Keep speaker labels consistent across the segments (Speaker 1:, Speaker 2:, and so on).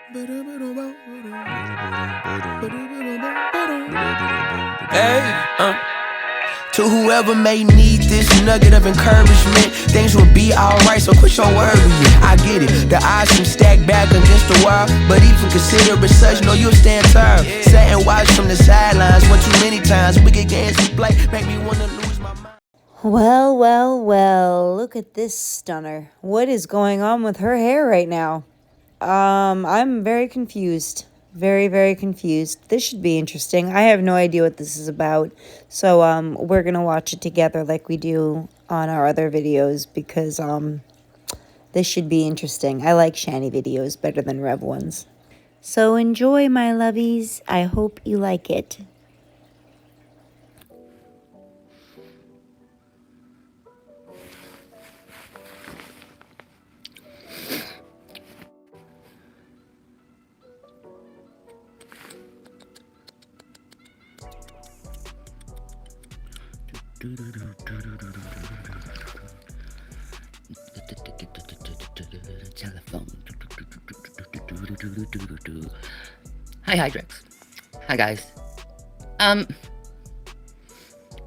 Speaker 1: Hey, to whoever may need this nugget of encouragement, things will be alright, so quit your worry. I get it, the odds seem stacked back against the wall, but even consider it such, know you'll stand tall. Sit and watch from the sidelines, one too many times, wicked games we play, make me wanna lose my mind.
Speaker 2: Well, well, well, look at this stunner. What is going on with her hair right now? I'm very confused. Very, very confused. This should be interesting. I have no idea what this is about. So, we're gonna watch it together like we do on our other videos because, this should be interesting. I like Shanny videos better than Rev ones. So enjoy, my lovies. I hope you like it.
Speaker 3: Telephone. Hi, Hydrix. Hi, guys. I'm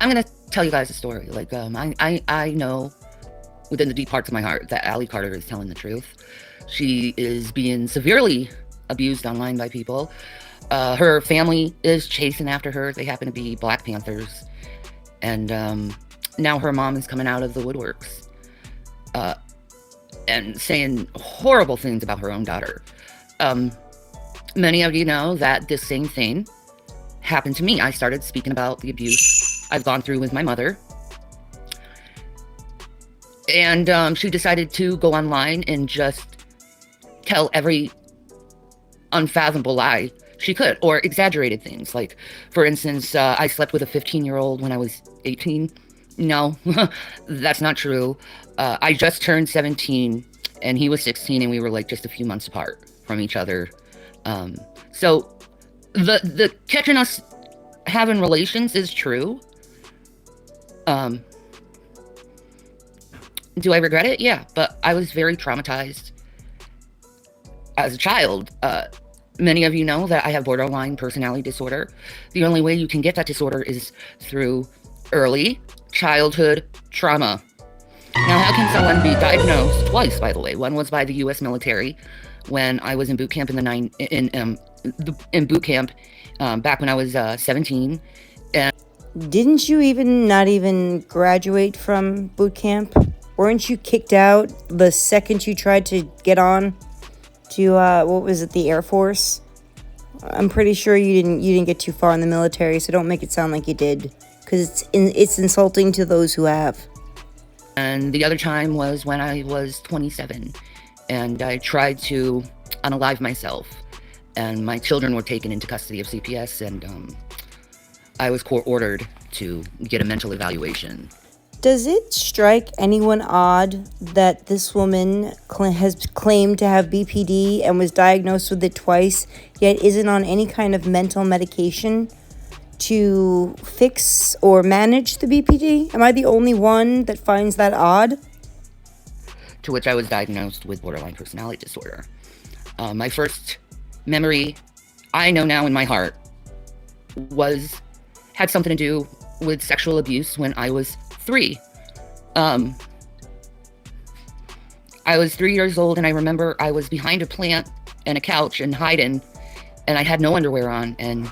Speaker 3: gonna tell you guys a story. Like, I know within the deep parts of my heart that Allie Carter is telling the truth. She is being severely abused online by people. Her family is chasing after her. They happen to be Black Panthers. And now her mom is coming out of the woodworks and saying horrible things about her own daughter. Many of you know that this same thing happened to me. I started speaking about the abuse I've gone through with my mother. And she decided to go online and just tell every unfathomable lie she could, or exaggerated things. Like, for instance, I slept with a 15-year-old when I was 18. No, that's not true. I just turned 17 and he was 16 and we were like just a few months apart from each other. So the catching us having relations is true. Do I regret it? Yeah, but I was very traumatized as a child. Many of you know that I have borderline personality disorder. The only way you can get that disorder is through early childhood trauma. Now, how can someone be diagnosed twice, by the way? One was by the U.S. military when I was in boot camp in boot camp back when I was 17. And
Speaker 2: Didn't you not even graduate from boot camp? Weren't you kicked out the second you tried to get on to what was it, the Air Force? I'm pretty sure you didn't get too far in the military, so don't make it sound like you did, because it's insulting to those who have.
Speaker 3: And the other time was when I was 27, and I tried to unalive myself, and my children were taken into custody of CPS, and I was court-ordered to get a mental evaluation.
Speaker 2: Does it strike anyone odd that this woman has claimed to have BPD and was diagnosed with it twice, yet isn't on any kind of mental medication to fix or manage the BPD? Am I the only one that finds that odd?
Speaker 3: To which I was diagnosed with borderline personality disorder. My first memory, I know now in my heart, had something to do with sexual abuse when I was 3. I was 3 years old, and I remember I was behind a plant and a couch and hiding, and I had no underwear on, and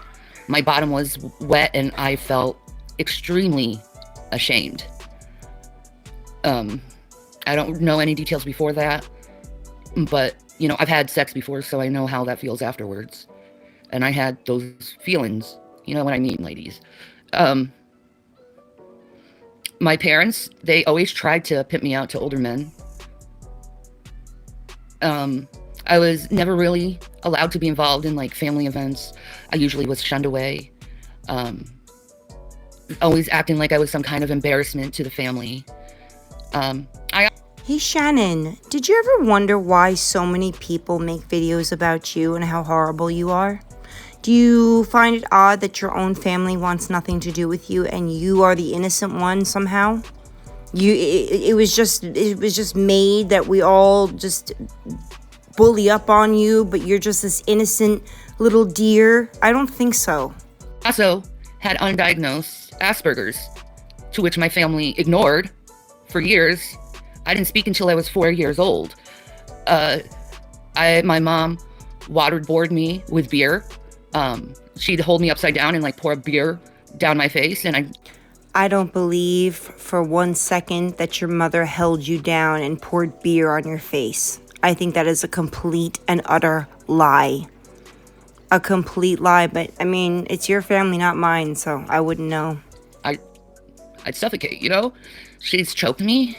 Speaker 3: my bottom was wet, and I felt extremely ashamed. I don't know any details before that, but, you know, I've had sex before, so I know how that feels afterwards. And I had those feelings. You know what I mean, ladies. My parents, they always tried to pimp me out to older men. I was never really allowed to be involved in, like, family events. I usually was shunned away. Always acting like I was some kind of embarrassment to the family.
Speaker 2: Hey Shannon, did you ever wonder why so many people make videos about you and how horrible you are? Do you find it odd that your own family wants nothing to do with you and you are the innocent one somehow? It was just made that we all just bully up on you, but you're just this innocent little deer. I don't think so.
Speaker 3: Also had undiagnosed Asperger's, to which my family ignored for years. I didn't speak until I was 4 years old. My mom waterboarded me with beer. She'd hold me upside down and like pour a beer down my face, and
Speaker 2: I don't believe for 1 second that your mother held you down and poured beer on your face. I think that is a complete and utter lie. A complete lie, but I mean, it's your family, not mine, so I wouldn't know.
Speaker 3: I'd suffocate, you know? She's choked me.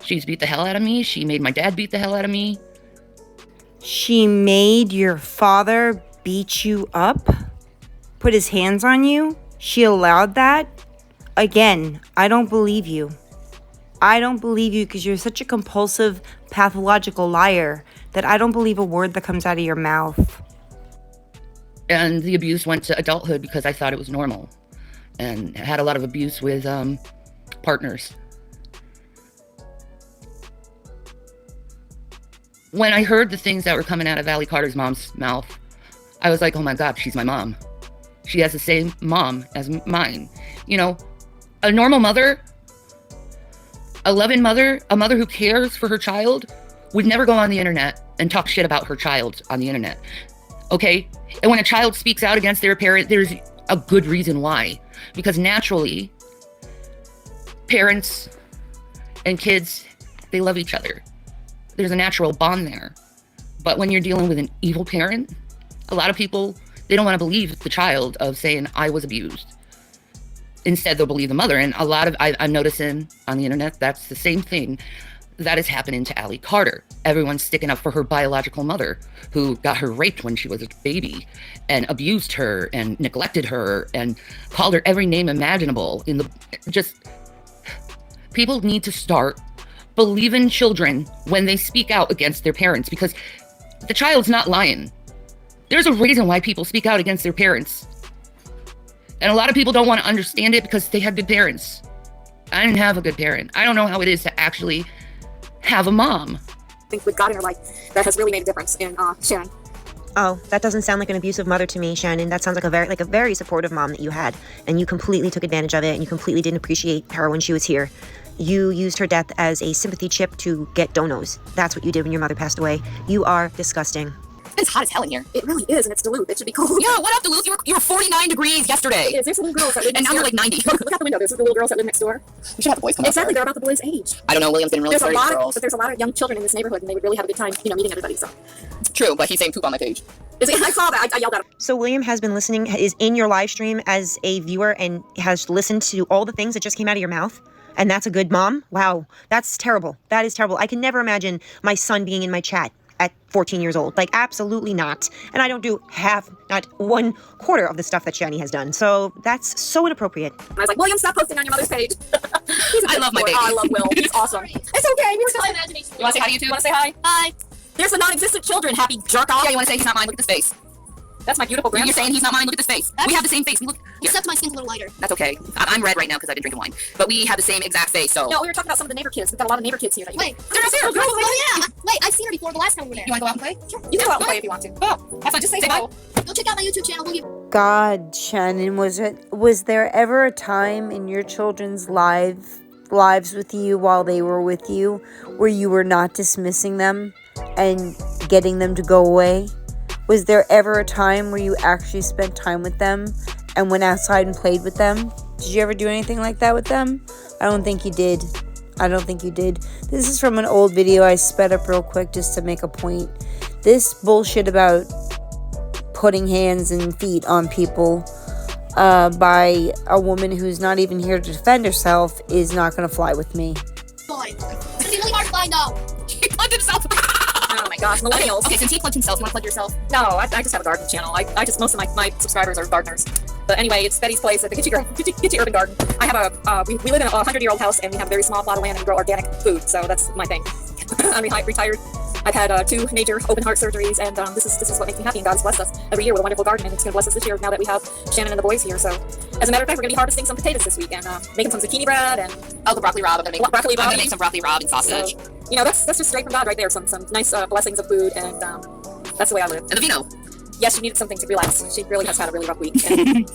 Speaker 3: She's beat the hell out of me. She made my dad beat the hell out of me.
Speaker 2: She made your father beat you up? Put his hands on you? She allowed that? Again, I don't believe you. I don't believe you because you're such a compulsive, pathological liar that I don't believe a word that comes out of your mouth.
Speaker 3: And the abuse went to adulthood because I thought it was normal. And had a lot of abuse with partners. When I heard the things that were coming out of Allie Carter's mom's mouth, I was like, oh my God, she's my mom. She has the same mom as mine. You know, a normal mother, a loving mother, a mother who cares for her child would never go on the internet and talk shit about her child on the internet. Okay? And when a child speaks out against their parent, there's a good reason why. Because naturally, parents and kids, they love each other. There's a natural bond there. But when you're dealing with an evil parent, a lot of people, they don't want to believe the child of saying, I was abused. Instead, they'll believe the mother. And a lot of, I'm noticing on the internet, that's the same thing that is happening to Allie Carter. Everyone's sticking up for her biological mother, who got her raped when she was a baby and abused her and neglected her and called her every name imaginable. People need to start believing children when they speak out against their parents, because the child's not lying. There's a reason why people speak out against their parents. And a lot of people don't want to understand it because they had good parents. I didn't have a good parent. I don't know how it is to actually have a mom.
Speaker 4: I think with God in her life, that has really made a difference in Shannon.
Speaker 5: Oh, that doesn't sound like an abusive mother to me, Shannon. That sounds like a very supportive mom that you had, and you completely took advantage of it, and you completely didn't appreciate her when she was here. You used her death as a sympathy chip to get donos. That's what you did when your mother passed away. You are disgusting.
Speaker 6: It's hot as hell in here.
Speaker 4: It really is, and it's Duluth. It should be cold.
Speaker 6: Yeah, what up, Duluth? You were 49 degrees yesterday.
Speaker 4: It is. There's some little girls that live
Speaker 6: And
Speaker 4: next
Speaker 6: now
Speaker 4: door.
Speaker 6: you're like 90.
Speaker 4: Look out the window. There's the little girls that live next door.
Speaker 6: We should have the boys come
Speaker 4: Exactly.
Speaker 6: out.
Speaker 4: They're about the boys' age.
Speaker 6: I don't know, William's been really
Speaker 4: There's a
Speaker 6: flirty with
Speaker 4: lot,
Speaker 6: girls.
Speaker 4: but there's a lot of young children in this neighborhood, and they would really have a good time, meeting everybody. So,
Speaker 6: True, but he's saying poop on my page.
Speaker 4: I saw that. I yelled at him.
Speaker 5: So William has been listening, is in your live stream as a viewer, and has listened to all the things that just came out of your mouth. And that's a good mom? Wow, that's terrible. That is terrible. I can never imagine my son being in my chat at 14 years old. Like, absolutely not. And I don't do not 1/4 of the stuff that Shanny has done. So that's so inappropriate.
Speaker 4: And I was like, William, stop posting on your mother's page.
Speaker 6: I love my baby.
Speaker 4: Oh, I love Will. He's awesome. It's okay. We were still imagination.
Speaker 6: You want to say hi to you too?
Speaker 4: You want to say hi? Hi. There's the non-existent children. Happy jerk off.
Speaker 6: Yeah, you want to say he's not mine? Look at this face.
Speaker 4: That's my beautiful
Speaker 6: You're
Speaker 4: grandson.
Speaker 6: saying he's not mine? Look at this face. We have the same face. We look. Here.
Speaker 7: Except my skin's a little lighter.
Speaker 6: That's okay. I'm red right now because I didn't drink wine. But we have the same exact face, so.
Speaker 4: No, we were talking about some of the neighbor kids. We've got a lot of neighbor kids here. That you
Speaker 7: Wait.
Speaker 4: They're here. Girls,
Speaker 7: Oh yeah. Wait, I've seen her before the last time we were there.
Speaker 6: You want to go out and play?
Speaker 4: You can go out and play if you want to.
Speaker 6: Oh, have fun. Just say bye.
Speaker 7: Go check out my YouTube channel. We'll give
Speaker 2: God, Shannon, was there ever a time in your children's lives with you while they were with you where you were not dismissing them and getting them to go away? Was there ever a time where you actually spent time with them and went outside and played with them? Did you ever do anything like that with them? I don't think you did. This is from an old video I sped up real quick just to make a point. This bullshit about putting hands and feet on people by a woman who's not even here to defend herself is not going to fly with me.
Speaker 7: boy. It's really hard to find out.
Speaker 6: He plugged himself.
Speaker 4: Oh my gosh, millennials.
Speaker 6: Okay, since he plugged himself, you want to plug yourself?
Speaker 4: No, I just have a garden channel. Most of my subscribers are gardeners. But anyway, it's Betty's Place at the Kitschy Urban Garden. I have we live in a 100-year-old house, and we have a very small plot of land, and we grow organic food. So that's my thing. I'm retired I've had 2 major open heart surgeries, and this is what makes me happy. And God has blessed us every year with a wonderful garden, and it's going to bless us this year now that we have Shannon and the boys here. So, as a matter of fact, we're going to be harvesting some potatoes this week and making some zucchini bread and
Speaker 6: Oh, the broccoli rabe. I'm gonna make
Speaker 4: broccoli rabe.
Speaker 6: I'm gonna make some broccoli rabe and sausage.
Speaker 4: So, you know, that's just straight from God right there. Some nice blessings of food, and that's the way I live.
Speaker 6: And the vino.
Speaker 4: Yes, she needed something to relax. She really has had a really rough week. And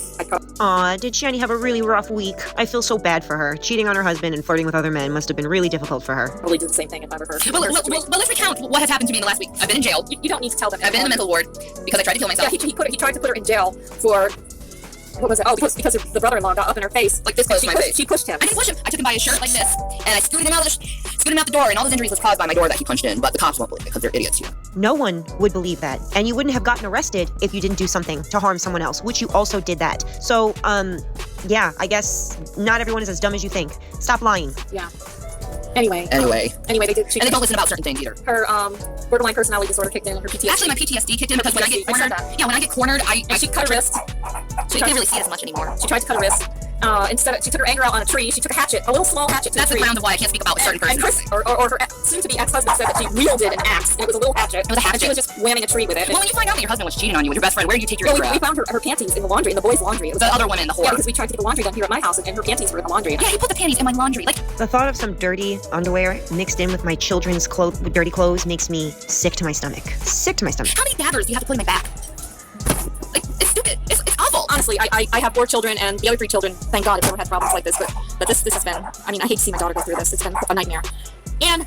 Speaker 5: Aw, did Shanny have a really rough week? I feel so bad for her. Cheating on her husband and flirting with other men must have been really difficult for her.
Speaker 4: probably do the same thing if I were her.
Speaker 6: Well, let's recount what has happened to me in the last week. I've been in jail.
Speaker 4: You don't need to tell them.
Speaker 6: I've been in the mental ward because I tried to kill myself.
Speaker 4: Yeah, he tried to put her in jail for. What was it? Oh, because the brother-in-law got up in her face.
Speaker 6: Like this close to my face.
Speaker 4: She pushed him.
Speaker 6: I didn't push him. I took him by his shirt like this, and I scooted him out the door, and all his injuries was caused by my door that he punched in. But the cops won't believe it because they're idiots too.
Speaker 5: No one would believe that. And you wouldn't have gotten arrested if you didn't do something to harm someone else, which you also did that. So, yeah, I guess not everyone is as dumb as you think. Stop lying.
Speaker 4: Yeah. Anyway, they did.
Speaker 6: And they don't listen about certain things either.
Speaker 4: Her borderline personality disorder kicked in. Her PTSD.
Speaker 6: Actually, my PTSD kicked in because when I get
Speaker 4: I said
Speaker 6: cornered,
Speaker 4: that.
Speaker 6: when I get cornered,
Speaker 4: she cut her wrist.
Speaker 6: So you can't really see it as much anymore.
Speaker 4: She tried to cut her wrist. She took her anger out on a tree. She took a hatchet, a little small hatchet.
Speaker 6: That's the ground of why I can't speak about a certain person.
Speaker 4: And Chris, or her soon-to-be ex-husband, said that she wielded an axe. And it was a little hatchet.
Speaker 6: It was a hatchet.
Speaker 4: And she was just whamming a tree with it.
Speaker 6: Well, when you find out that your husband was cheating on you with your best friend, where do you take your
Speaker 4: we found her panties in the laundry, in the boys' laundry. It was
Speaker 6: the other woman in the whore.
Speaker 4: Yeah, because we tried to get the laundry done here at my house, and her panties were in the laundry.
Speaker 6: Yeah, he put the panties in my laundry. Like
Speaker 5: The thought of some dirty underwear mixed in with my children's dirty clothes makes me sick to my stomach. Sick to my stomach.
Speaker 6: how many bathers do you have to put in my back? Like it's stupid. It's awful.
Speaker 4: Honestly, I have 4 children, and the other 3 children, thank God, have never had problems like this. But this has been. I mean, I hate to see my daughter go through this. It's been a nightmare.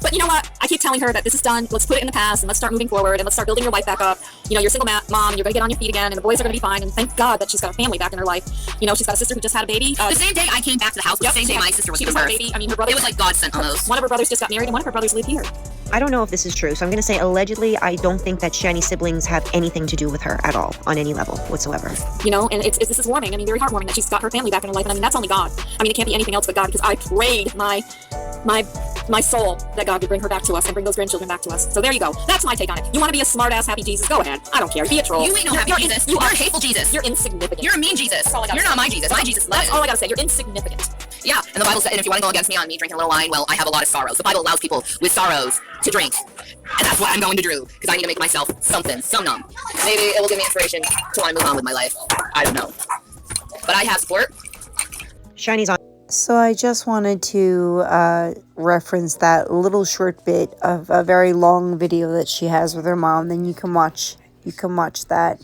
Speaker 4: But you know what? I keep telling her that this is done. Let's put it in the past and let's start moving forward and let's start building your life back up. You know, you're a single mom. You're gonna get on your feet again, and the boys are gonna be fine. And thank God that she's got a family back in her life. You know, she's got a sister who just had a baby.
Speaker 6: The same day I came back to the house, the same day my sister was
Speaker 4: she
Speaker 6: giving
Speaker 4: had a
Speaker 6: birth.
Speaker 4: baby. I mean, her brother.
Speaker 6: It was like God sent almost.
Speaker 4: One of her brothers just got married, and one of her brothers live here.
Speaker 5: I don't know if this is true, so I'm going to say allegedly. I don't think that Shanny's siblings have anything to do with her at all, on any level whatsoever.
Speaker 4: You know, and this is warming. I mean, very heartwarming that she's got her family back in her life. And I mean, that's only God. I mean, it can't be anything else but God, because I prayed my soul that God would bring her back to us and bring those grandchildren back to us. So there you go. That's my take on it. You want to be a smart-ass happy Jesus? Go ahead. I don't care. Be a troll.
Speaker 6: You ain't no happy Jesus. You're a hateful Jesus.
Speaker 4: You're insignificant.
Speaker 6: You're a mean Jesus.
Speaker 4: That's all I gotta
Speaker 6: You're
Speaker 4: say.
Speaker 6: not my Jesus. My Jesus is
Speaker 4: That's
Speaker 6: living.
Speaker 4: all I gotta say. You're insignificant.
Speaker 6: Yeah, and the Bible said, and if you want to go against me on me drinking a little wine, well, I have a lot of sorrows. The Bible allows people with sorrows to drink. And that's what I'm going to do, because I need to make myself something, some numb. Maybe it will give me inspiration to want to move on with my life. I don't know. But I have support.
Speaker 5: Shanny's on.
Speaker 2: So I just wanted to reference that little short bit of a very long video that she has with her mom. Then you can watch that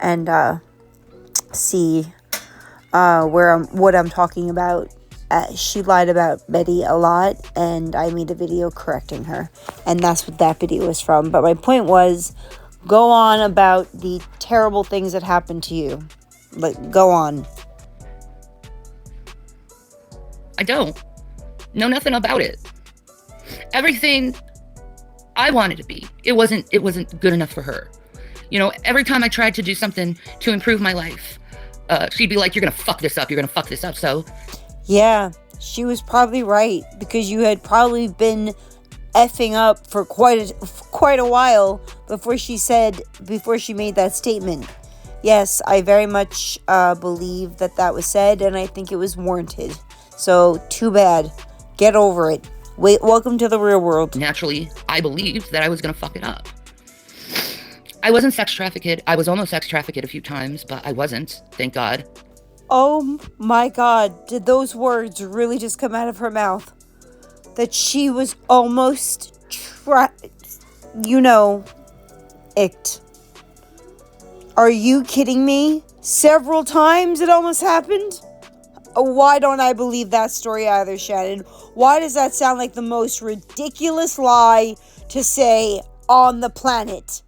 Speaker 2: and see what I'm talking about. She lied about Betty a lot, and I made a video correcting her, and that's what that video was from. But my point was, go on about the terrible things that happened to you. Like, go on.
Speaker 3: I don't know nothing about it. Everything I wanted to be, it wasn't good enough for her. You know, every time I tried to do something to improve my life, she'd be like, "You're gonna fuck this up. You're gonna fuck this up." So,
Speaker 2: yeah, she was probably right, because you had probably been effing up for quite a while before she made that statement. Yes, I very much believe that was said, and I think it was warranted. So, too bad. Get over it. Welcome to the real world.
Speaker 3: naturally, I believed that I was gonna fuck it up. I wasn't sex trafficked. I was almost sex trafficked a few times, but I wasn't. Thank God.
Speaker 2: Oh my God, did those words really just come out of her mouth? That she was almost icked. Are you kidding me? Several times it almost happened? Why don't I believe that story either, Shannon? Why does that sound like the most ridiculous lie to say on the planet?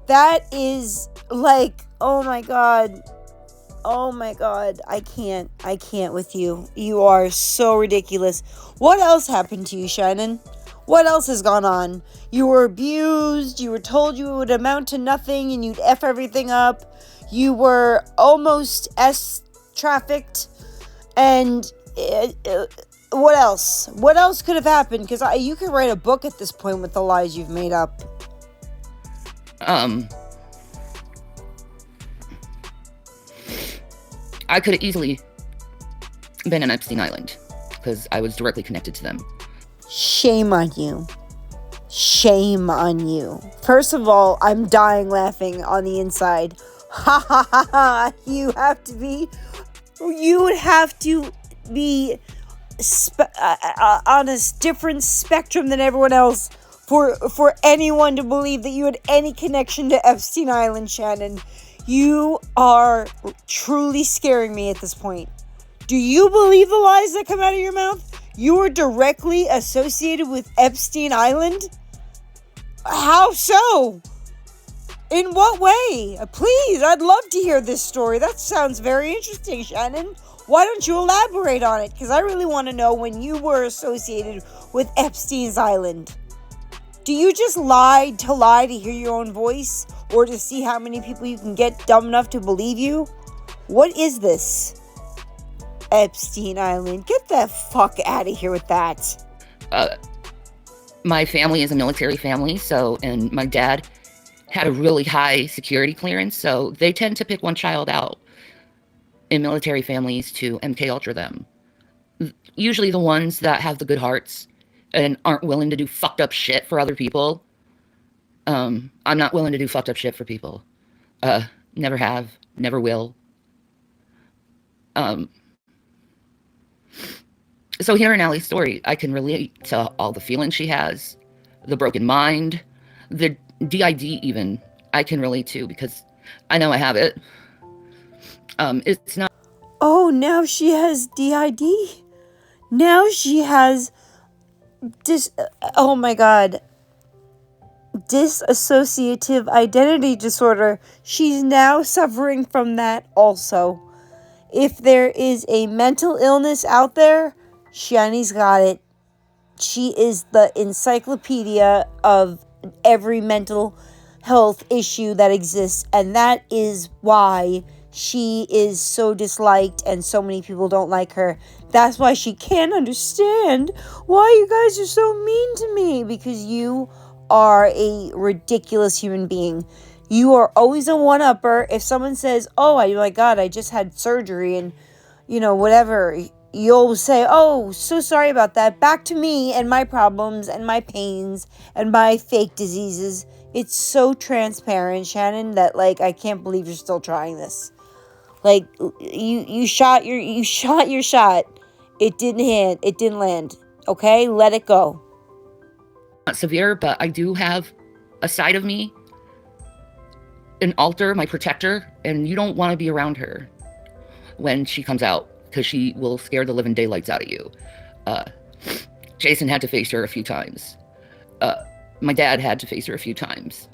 Speaker 2: That is like, oh my God. Oh my God. I can't with you. You are so ridiculous. What else happened to you, Shannon? What else has gone on? You were abused. You were told you would amount to nothing and you'd F everything up. You were almost trafficked. And what else? What else could have happened? Because you could write a book at this point with the lies you've made up.
Speaker 3: I could have easily been on Epstein Island because I was directly connected to them.
Speaker 2: Shame on you. Shame on you. First of all, I'm dying laughing on the inside. Ha ha ha ha. You would have to be on a different spectrum than everyone else for anyone to believe that you had any connection to Epstein Island, Shannon. You are truly scaring me at this point. Do you believe the lies that come out of your mouth? You are directly associated with Epstein Island? How so? In what way? Please, I'd love to hear this story. That sounds very interesting, Shannon. Why don't you elaborate on it? Because I really want to know when you were associated with Epstein's Island. Do you just lie to hear your own voice? Or to see how many people you can get dumb enough to believe you? What is this? Epstein Island. Get the fuck out of here with that.
Speaker 3: My family is a military family, and my dad had a really high security clearance, so they tend to pick one child out in military families to MK Ultra them. Usually the ones that have the good hearts and aren't willing to do fucked up shit for other people. I'm not willing to do fucked up shit for people. Never have, never will. So hearing Allie's story, I can relate to all the feelings she has, the broken mind, the DID even, I can relate to because I know I have it. It's not...
Speaker 2: Oh, now she has DID? Now she has oh my God. Dissociative identity disorder. She's now suffering from that also. If there is a mental illness out there, Shanny's got it. She is the encyclopedia of every mental health issue that exists, and that is why she is so disliked and so many people don't like her. That's why she can't understand why you guys are so mean to me, because you are a ridiculous human being. You are always a one-upper. If someone says, oh my God, I just had surgery and, whatever, you'll say, oh, so sorry about that. Back to me and my problems and my pains and my fake diseases. It's so transparent, Shannon, that, I can't believe you're still trying this. You shot your shot. It didn't land. Okay? Let it go.
Speaker 3: Not severe, but I do have a side of me, an alter, my protector, and you don't want to be around her when she comes out because she will scare the living daylights out of you. Jason had to face her a few times. My dad had to face her a few times.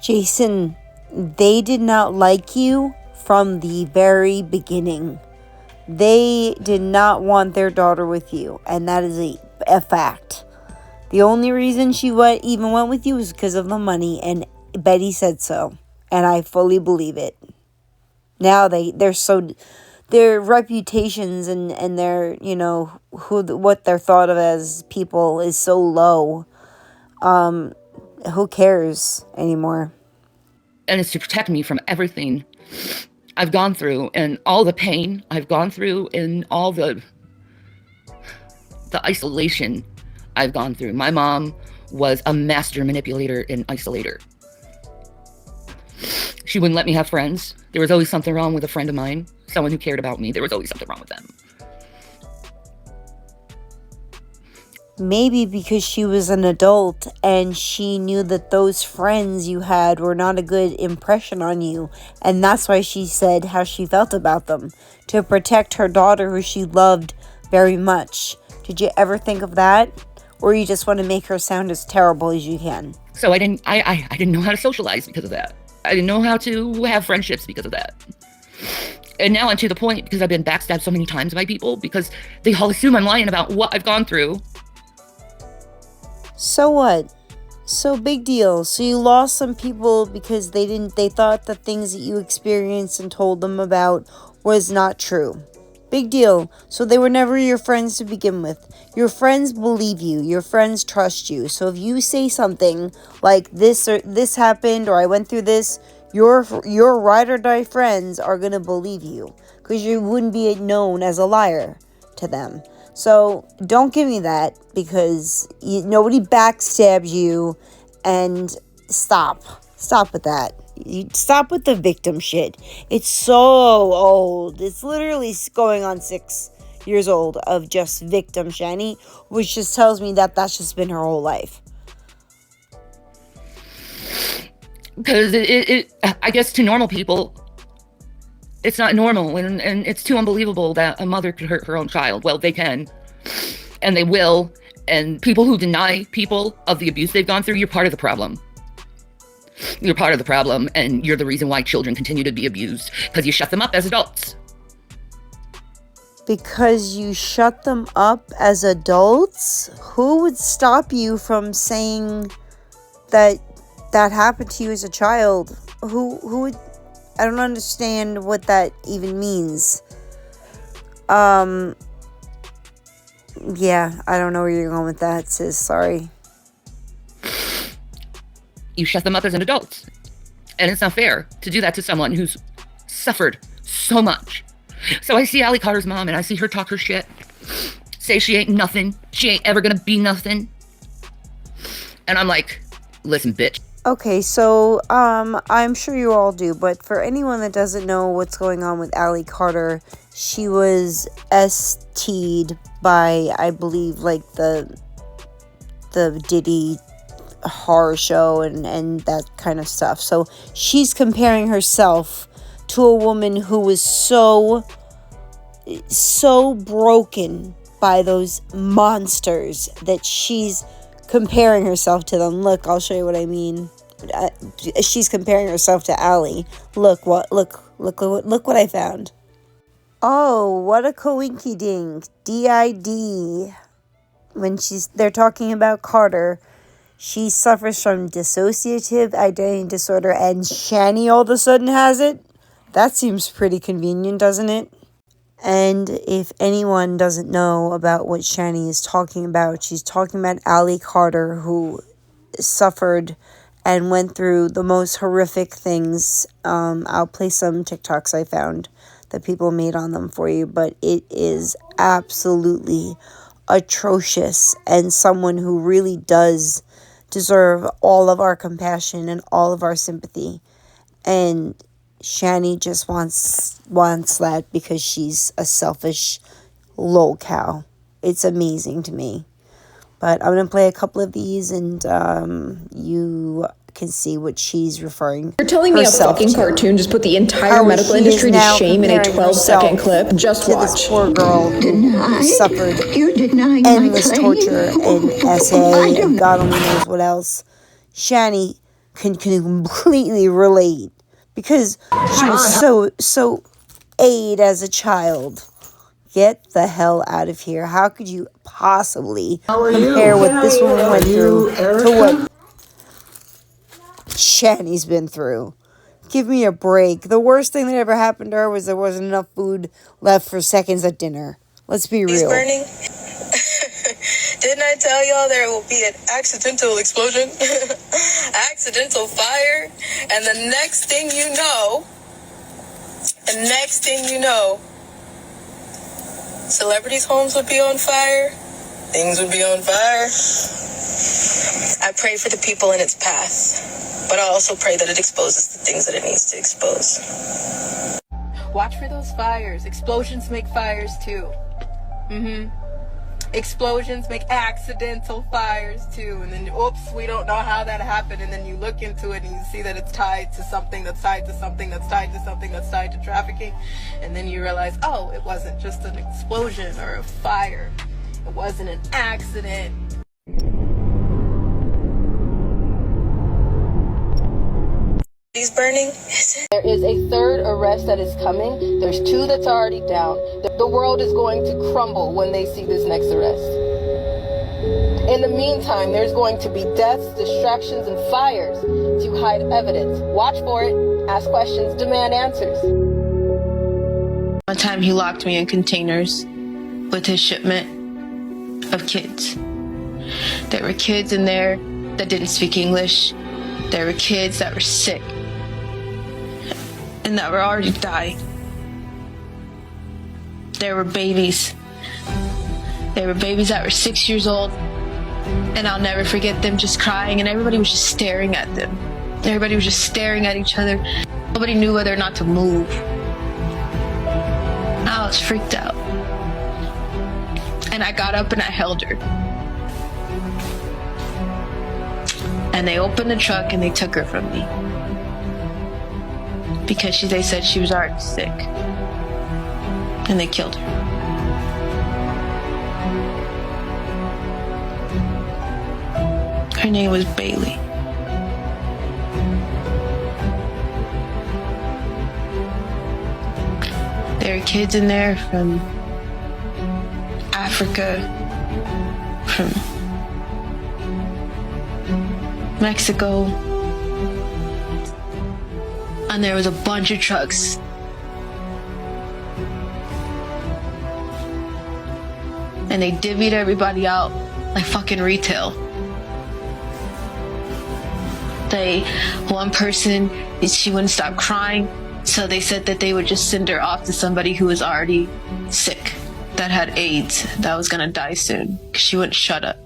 Speaker 2: Jason, they did not like you from the very beginning. They did not want their daughter with you, and that is a fact. The only reason she even went with you was because of the money, and Betty said so, and I fully believe it. Now their reputations and their, what they're thought of as people is so low. Who cares anymore?
Speaker 3: And it's to protect me from everything I've gone through and all the pain I've gone through and all the isolation I've gone through. My mom was a master manipulator and isolator. She wouldn't let me have friends. There was always something wrong with a friend of mine, someone who cared about me. There was always something wrong with them.
Speaker 2: Maybe because she was an adult and she knew that those friends you had were not a good impression on you. And that's why she said how she felt about them. To protect her daughter who she loved very much. Did you ever think of that? Or you just want to make her sound as terrible as you can?
Speaker 3: So I didn't know how to socialize because of that. I didn't know how to have friendships because of that. And now I'm to the point, because I've been backstabbed so many times by people, because they all assume I'm lying about what I've gone through.
Speaker 2: So what? So big deal. So you lost some people because they thought the things that you experienced and told them about was not true. Big deal. So they were never your friends to begin with. Your friends believe you. Your friends trust you. So if you say something like this or this happened or I went through this, your ride or die friends are going to believe you because you wouldn't be known as a liar to them. So don't give me that, because nobody backstabs you, and stop with that. You stop with the victim shit. It's so old. It's literally going on 6 years old of just victim Shanny, which just tells me that that's just been her whole life.
Speaker 3: Because I guess to normal people, it's not normal, and it's too unbelievable that a mother could hurt her own child. Well, they can, and they will, and people who deny people of the abuse they've gone through, you're part of the problem. You're part of the problem, and you're the reason why children continue to be abused, because you shut them up as adults.
Speaker 2: Because you shut them up as adults? Who would stop you from saying that happened to you as a child? Who would... I don't understand what that even means. Yeah, I don't know where you're going with that, sis. Sorry.
Speaker 3: You shut them up as an adult. And it's not fair to do that to someone who's suffered so much. So I see Allie Carter's mom, and I see her talk her shit. Say she ain't nothing. She ain't ever gonna be nothing. And I'm like, listen, bitch.
Speaker 2: Okay, so, I'm sure you all do, but for anyone that doesn't know what's going on with Allie Carter, she was ST'd by, I believe, like, the Diddy horror show and that kind of stuff. So she's comparing herself to a woman who was so broken by those monsters that she's comparing herself to them. Look, I'll show you what I mean. She's comparing herself to Allie. Look what I found. Oh, what a coinky dink. DID. When they're talking about Carter, she suffers from dissociative identity disorder, and Shanny all of a sudden has it. That seems pretty convenient, doesn't it? And if anyone doesn't know about what Shanny is talking about, she's talking about Allie Carter, who suffered and went through the most horrific things. I'll play some TikToks I found that people made on them for you, but it is absolutely atrocious, and someone who really does deserve all of our compassion and all of our sympathy. And Shanny just wants that because she's a selfish lol cow. It's amazing to me. But I'm going to play a couple of these, and you can see what she's referring.
Speaker 8: You're telling me a fucking cartoon just put the entire medical industry to shame in a 12-second clip? Just watch.
Speaker 2: This poor girl who suffered endless torture and SA and God only knows what else. Shanny can completely relate because she was so aid as a child. Get the hell out of here. How could you possibly compare what this woman went through to what Shanny's been through? Give me a break. The worst thing that ever happened to her was there wasn't enough food left for seconds at dinner. Let's be real.
Speaker 9: Burning. Didn't I tell y'all there will be an accidental explosion? Accidental fire. And the next thing you know, celebrities' homes would be on fire. Things would be on fire. I pray for the people in its path, but I also pray that it exposes the things that it needs to expose.
Speaker 10: Watch for those fires. Explosions make fires too. Explosions make accidental fires too. And then, oops, we don't know how that happened. And then you look into it and you see that it's tied to something that's tied to something that's tied to something that's tied to trafficking. And then you realize, oh, it wasn't just an explosion or a fire. It wasn't an accident.
Speaker 9: He's burning.
Speaker 10: There is a third arrest that is coming. There's 2 that's already down. The world is going to crumble when they see this next arrest. In the meantime, there's going to be deaths, distractions, and fires to hide evidence. Watch for it, ask questions, demand answers.
Speaker 11: One time he locked me in containers with his shipment of kids. There were kids in there that didn't speak English. There were kids that were sick and that were already dying. There were babies They were babies that were 6 years old, and I'll never forget them just crying, and everybody was just staring at them. Everybody was just staring at each other. Nobody knew whether or not to move. I was freaked out. And I got up and I held her. And they opened the truck and they took her from me. Because they said she was already sick. And they killed her. Her name was Bailey. There are kids in there from Africa, from Mexico, and there was a bunch of trucks. And they divvied everybody out like fucking retail. One person, she wouldn't stop crying, so they said that they would just send her off to somebody who was already sick, that had AIDS, that was gonna die soon, because she wouldn't shut up.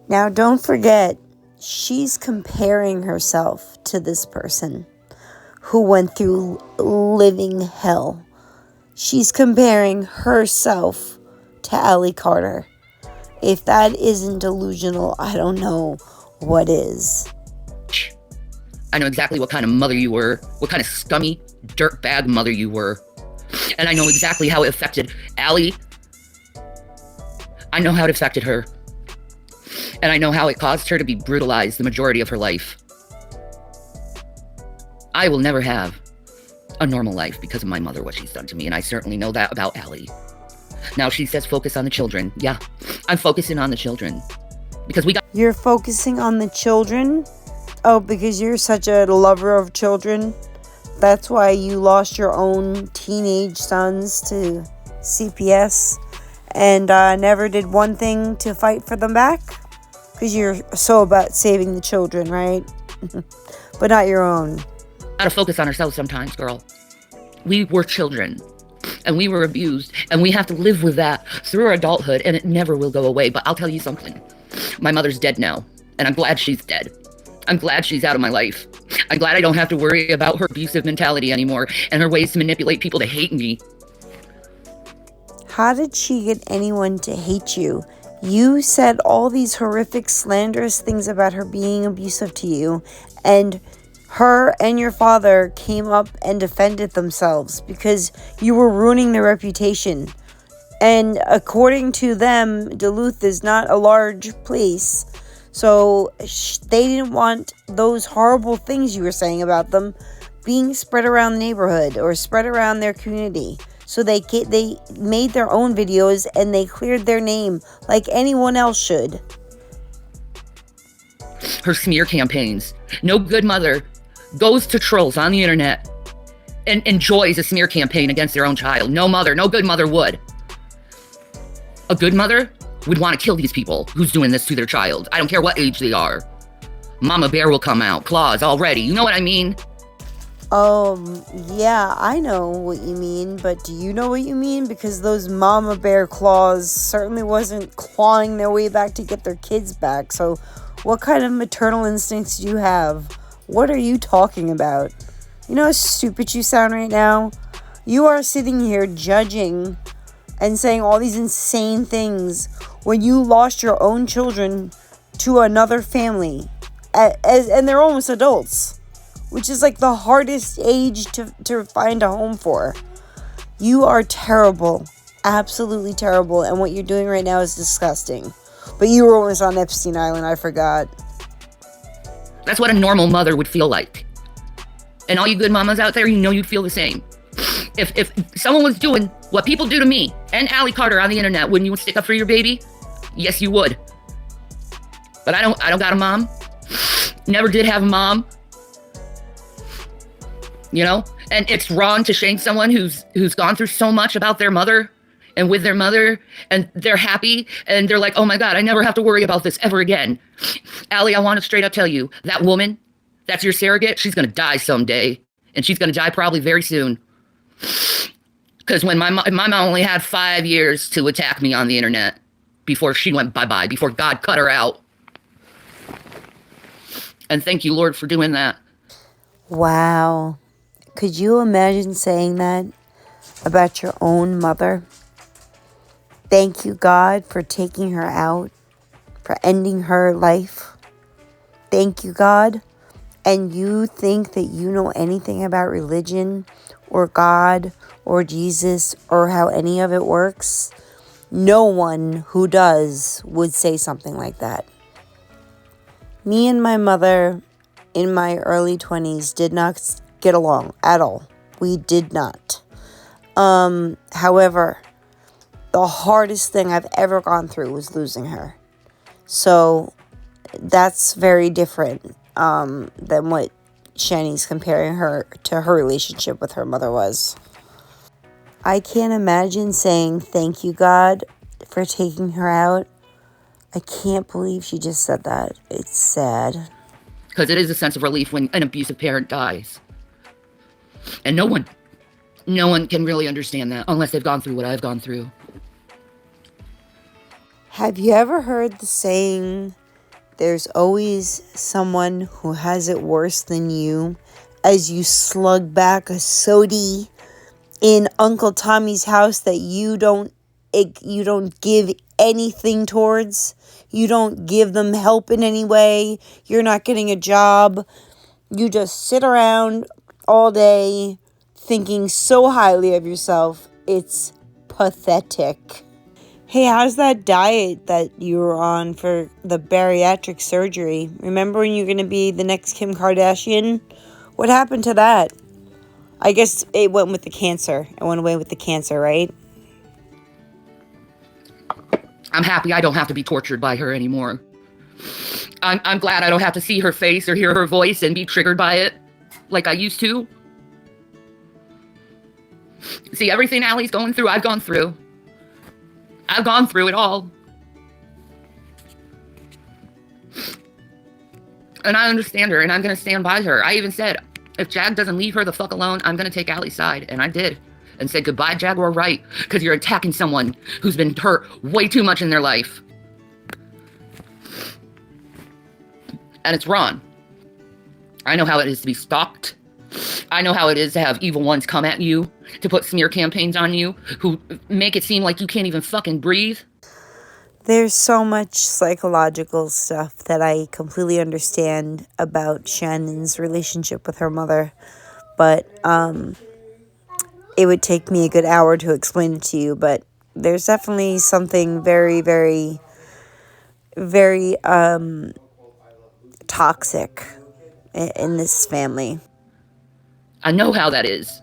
Speaker 2: Now, don't forget, she's comparing herself to this person who went through living hell. She's comparing herself to Allie Carter. If that isn't delusional, I don't know what is.
Speaker 3: I know exactly what kind of mother you were, what kind of scummy, dirtbag mother you were. And I know exactly how it affected Allie. I know how it affected her. And I know how it caused her to be brutalized the majority of her life. I will never have a normal life because of my mother, what she's done to me. And I certainly know that about Allie. Now she says focus on the children. Yeah, I'm focusing on the children. Because we got...
Speaker 2: You're focusing on the children? Oh, because you're such a lover of children? That's why you lost your own teenage sons to CPS and never did one thing to fight for them back? Because you're so about saving the children, right? But not your own.
Speaker 3: Gotta focus on ourselves sometimes, girl. We were children. And we were abused, and we have to live with that through our adulthood, and it never will go away. But I'll tell you something. My mother's dead now, and I'm glad she's dead. I'm glad she's out of my life. I'm glad I don't have to worry about her abusive mentality anymore and her ways to manipulate people to hate me.
Speaker 2: How did she get anyone to hate you? You said all these horrific, slanderous things about her being abusive to you, and her and your father came up and defended themselves because you were ruining their reputation. And according to them, Duluth is not a large place. So they didn't want those horrible things you were saying about them being spread around the neighborhood or spread around their community. So they made their own videos and they cleared their name like anyone else should.
Speaker 3: Her smear campaigns. No good mother goes to trolls on the internet and enjoys a smear campaign against their own child. No mother, no good mother would. A good mother would want to kill these people who's doing this to their child. I don't care what age they are. Mama Bear will come out, claws already. You know what I mean?
Speaker 2: Yeah, I know what you mean, but do you know what you mean? Because those Mama Bear claws certainly wasn't clawing their way back to get their kids back. So what kind of maternal instincts do you have? What are you talking about? You know how stupid you sound right now? You are sitting here judging and saying all these insane things when you lost your own children to another family. And they're almost adults, which is like the hardest age to find a home for. You are terrible. Absolutely terrible. And what you're doing right now is disgusting. But you were almost on Epstein Island, I forgot.
Speaker 3: That's what a normal mother would feel like. And all you good mamas out there, you know you'd feel the same. If someone was doing what people do to me and Allie Carter on the internet, wouldn't you stick up for your baby? Yes, you would. But I don't got a mom. Never did have a mom. You know? And it's wrong to shame someone who's gone through so much about their mother and with their mother, and they're happy, and they're like, oh my God, I never have to worry about this ever again. Allie, I want to straight up tell you, that woman, that's your surrogate, she's going to die someday, and she's going to die probably very soon. Because when my mom only had 5 years to attack me on the internet before she went bye-bye, before God cut her out. And thank you, Lord, for doing that.
Speaker 2: Wow. Could you imagine saying that about your own mother? Thank you, God, for taking her out, for ending her life. Thank you, God. And you think that you know anything about religion or God or Jesus or how any of it works? No one who does would say something like that. Me and my mother in my early 20s did not get along at all. We did not. However, the hardest thing I've ever gone through was losing her. So that's very different than what Shanny's comparing her to her relationship with her mother was. I can't imagine saying thank you, God, for taking her out. I can't believe she just said that. It's sad.
Speaker 3: Because it is a sense of relief when an abusive parent dies. And no one can really understand that unless they've gone through what I've gone through.
Speaker 2: Have you ever heard the saying, there's always someone who has it worse than you, as you slug back a sody in Uncle Tommy's house that you don't give anything towards? You don't give them help in any way. You're not getting a job. You just sit around all day thinking so highly of yourself. It's pathetic. Hey, how's that diet that you were on for the bariatric surgery? Remember when you're going to be the next Kim Kardashian? What happened to that? I guess it went with the cancer. It went away with the cancer, right?
Speaker 3: I'm happy I don't have to be tortured by her anymore. I'm glad I don't have to see her face or hear her voice and be triggered by it like I used to. See, everything Allie's going through, I've gone through. I've gone through it all. And I understand her, and I'm going to stand by her. I even said, if Jag doesn't leave her the fuck alone, I'm going to take Allie's side. And I did. And said, goodbye, Jaguar Right, because you're attacking someone who's been hurt way too much in their life. And it's wrong. I know how it is to be stalked. I know how it is to have evil ones come at you, to put smear campaigns on you, who make it seem like you can't even fucking breathe.
Speaker 2: There's so much psychological stuff that I completely understand about Shannon's relationship with her mother. But, it would take me a good hour to explain it to you, but there's definitely something very, very, very toxic in this family.
Speaker 3: I know how that is.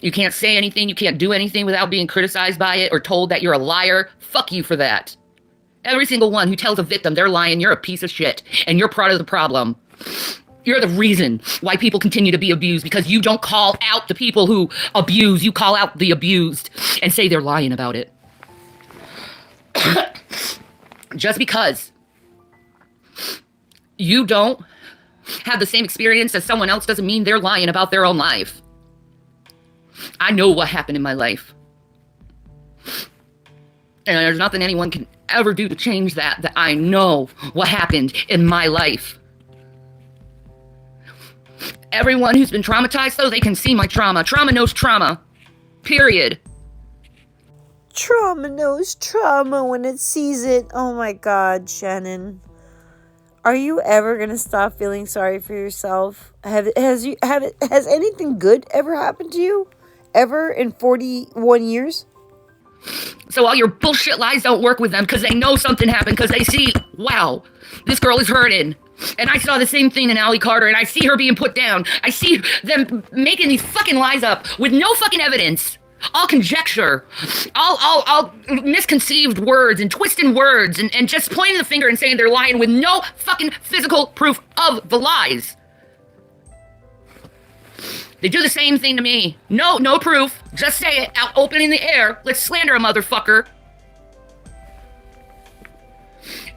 Speaker 3: You can't say anything, you can't do anything without being criticized by it or told that you're a liar. Fuck you for that. Every single one who tells a victim they're lying, you're a piece of shit, and you're part of the problem. You're the reason why people continue to be abused, because you don't call out the people who abuse. You call out the abused and say they're lying about it. Just because you don't have the same experience as someone else doesn't mean they're lying about their own life. I know what happened in my life. And there's nothing anyone can ever do to change that I know what happened in my life. Everyone who's been traumatized, so they can see my trauma. Trauma knows trauma. Period.
Speaker 2: Trauma knows trauma when it sees it. Oh my God, Shannon. Are you ever going to stop feeling sorry for yourself? Has anything good ever happened to you? Ever in 41 years?
Speaker 3: So all your bullshit lies don't work with them because they know something happened, because they see, wow, this girl is hurting. And I saw the same thing in Allie Carter, and I see her being put down. I see them making these fucking lies up with no fucking evidence. All conjecture. All misconceived words and twisting words and just pointing the finger and saying they're lying with no fucking physical proof of the lies. They do the same thing to me. No proof. Just say it out open in the air. Let's slander a motherfucker.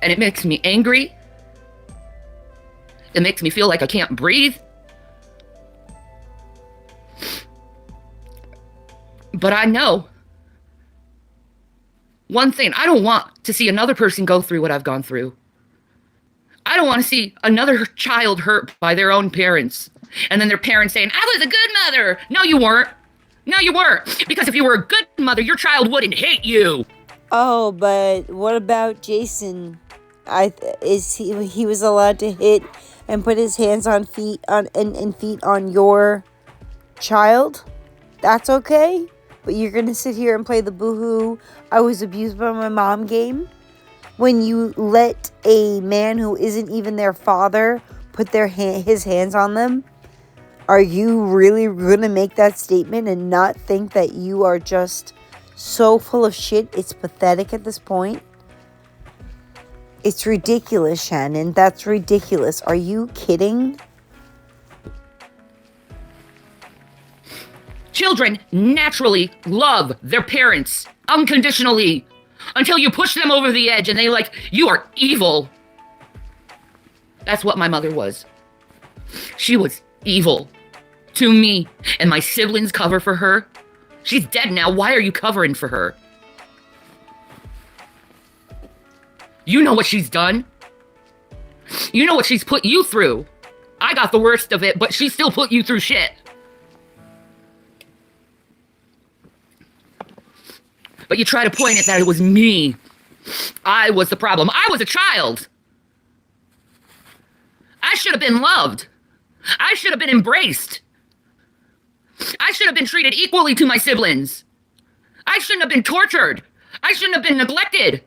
Speaker 3: And it makes me angry. It makes me feel like I can't breathe. But I know one thing. I don't want to see another person go through what I've gone through. I don't want to see another child hurt by their own parents. And then their parents saying, I was a good mother. No, you weren't. No, you weren't. Because if you were a good mother, your child wouldn't hate you.
Speaker 2: Oh, but what about Jason? He was allowed to hit and put his hands on feet on your child? That's okay? But you're gonna sit here and play the boohoo, I was abused by my mom game? When you let a man who isn't even their father put his hands on them? Are you really gonna make that statement and not think that you are just so full of shit? It's pathetic at this point. It's ridiculous, Shannon. That's ridiculous. Are you kidding?
Speaker 3: Children naturally love their parents unconditionally until you push them over the edge and they like, you are evil. That's what my mother was. She was evil to me, and my siblings cover for her. She's dead now. Why are you covering for her? You know what she's done. You know what she's put you through. I got the worst of it, but she still put you through shit. But you try to point at that it was me. I was the problem. I was a child. I should have been loved. I should have been embraced. I should have been treated equally to my siblings. I shouldn't have been tortured. I shouldn't have been neglected.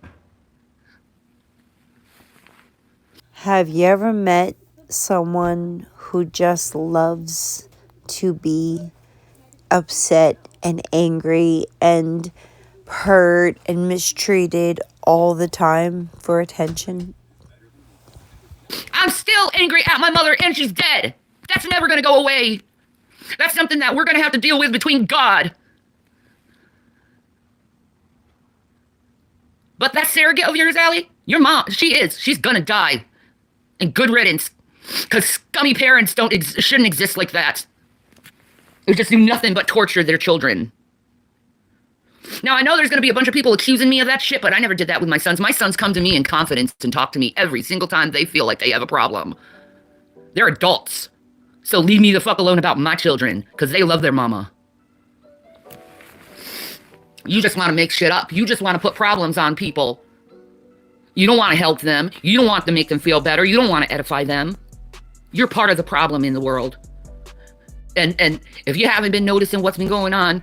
Speaker 2: Have you ever met someone who just loves to be upset and angry and hurt and mistreated all the time for attention?
Speaker 3: I'm still angry at my mother, and she's dead. That's never going to go away. That's something that we're going to have to deal with between God. But that surrogate of yours, Allie, your mom, she's going to die. And good riddance. Because scummy parents shouldn't exist like that. They just do nothing but torture their children. Now, I know there's going to be a bunch of people accusing me of that shit, but I never did that with my sons. My sons come to me in confidence and talk to me every single time they feel like they have a problem. They're adults. So leave me the fuck alone about my children, because they love their mama. You just want to make shit up. You just want to put problems on people. You don't want to help them. You don't want to make them feel better. You don't want to edify them. You're part of the problem in the world. And if you haven't been noticing what's been going on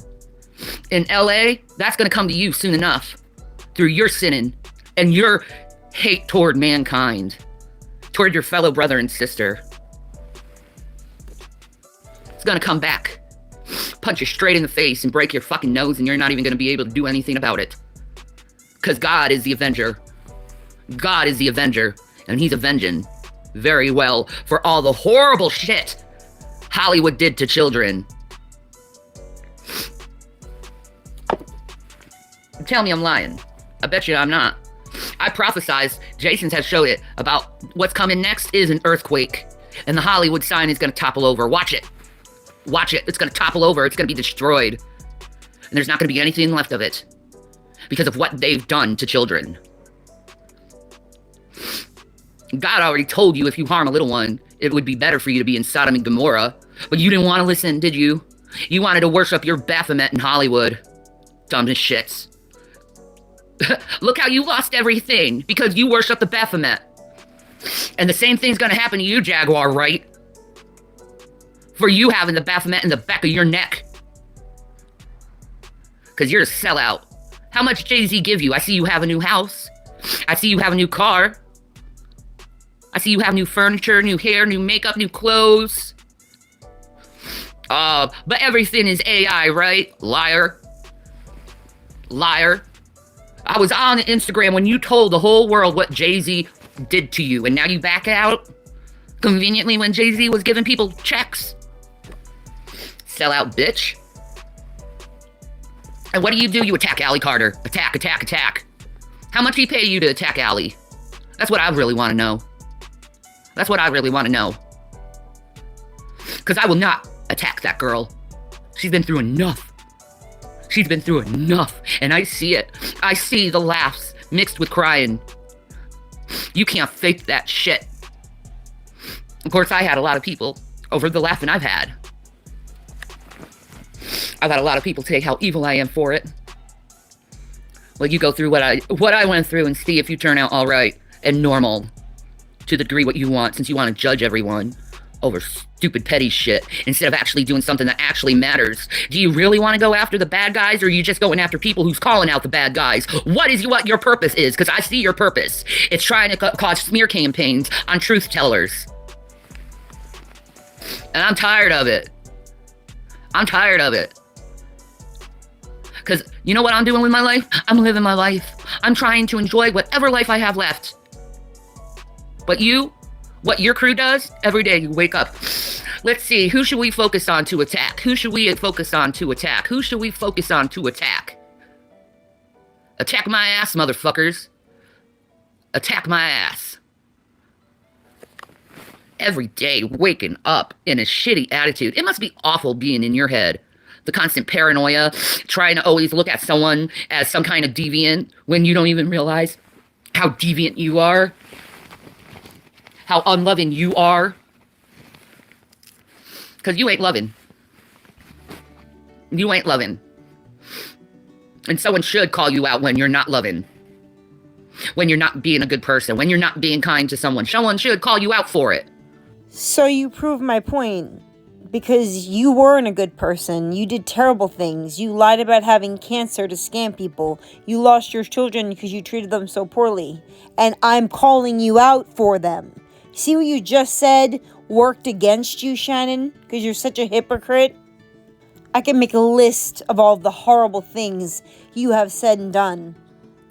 Speaker 3: in LA, that's going to come to you soon enough through your sinning and your hate toward mankind, toward your fellow brother and sister. It's going to come back, punch you straight in the face and break your fucking nose, and you're not even going to be able to do anything about it. Because God is the avenger. God is the avenger, and he's avenging very well for all the horrible shit Hollywood did to children. Tell me I'm lying. I bet you I'm not. I prophesized, Jason's has showed it, about what's coming next is an earthquake, and the Hollywood sign is going to topple over. Watch it. Watch it. It's going to topple over. It's going to be destroyed. And there's not going to be anything left of it because of what they've done to children. God already told you if you harm a little one, it would be better for you to be in Sodom and Gomorrah. But you didn't want to listen, did you? You wanted to worship your Baphomet in Hollywood. Dumb as shits. Look how you lost everything because you worship the Baphomet. And the same thing's going to happen to you, Jaguar, right? For you having the Baphomet in the back of your neck. Because you're a sellout. How much Jay-Z give you? I see you have a new house. I see you have a new car. I see you have new furniture, new hair, new makeup, new clothes. But everything is AI, right? Liar. Liar. I was on Instagram when you told the whole world what Jay-Z did to you, and now you back out? Conveniently when Jay-Z was giving people checks? Sellout bitch. And what do? You attack Allie Carter. Attack, attack, attack. How much he pay you to attack Allie? That's what I really want to know. That's what I really want to know. Because I will not attack that girl. She's been through enough. She's been through enough, and I see it. I see the laughs mixed with crying. You can't fake that shit. Of course, I had a lot of people over the laughing I've had. I've had a lot of people say how evil I am for it. Well, you go through what I went through and see if you turn out all right and normal to the degree what you want, since you want to judge everyone over stupid petty shit instead of actually doing something that actually matters. Do you really want to go after the bad guys, or are you just going after people who's calling out the bad guys? What your purpose is? Because I see your purpose. It's trying to cause smear campaigns on truth tellers. And I'm tired of it. I'm tired of it. Because you know what I'm doing with my life? I'm living my life. I'm trying to enjoy whatever life I have left. But what your crew does, every day you wake up. Let's see, who should we focus on to attack? Who should we focus on to attack? Who should we focus on to attack? Attack my ass, motherfuckers. Attack my ass. Every day waking up in a shitty attitude. It must be awful being in your head. The constant paranoia, trying to always look at someone as some kind of deviant when you don't even realize how deviant you are. How unloving you are. Because you ain't loving. You ain't loving. And someone should call you out when you're not loving. When you're not being a good person. When you're not being kind to someone. Someone should call you out for it.
Speaker 2: So you prove my point. Because you weren't a good person. You did terrible things. You lied about having cancer to scam people. You lost your children because you treated them so poorly. And I'm calling you out for them. See what you just said worked against you, Shannon? Because you're such a hypocrite? I can make a list of all the horrible things you have said and done.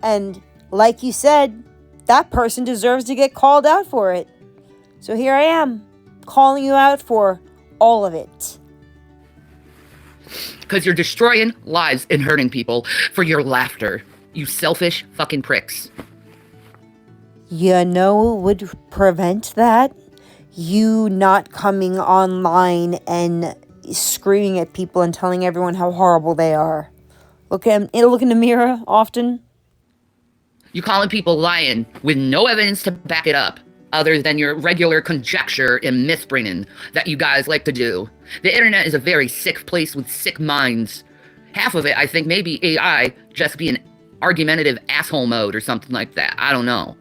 Speaker 2: And like you said, that person deserves to get called out for it. So here I am, calling you out for all of it.
Speaker 3: Because you're destroying lives and hurting people for your laughter. You selfish fucking pricks.
Speaker 2: You know what would prevent that? You not coming online and screaming at people and telling everyone how horrible they are. Look in the mirror often.
Speaker 3: You calling people lying with no evidence to back it up, other than your regular conjecture and myth-bringing that you guys like to do. The internet is a very sick place with sick minds. Half of it, I think, maybe AI just being argumentative asshole mode or something like that. I don't know.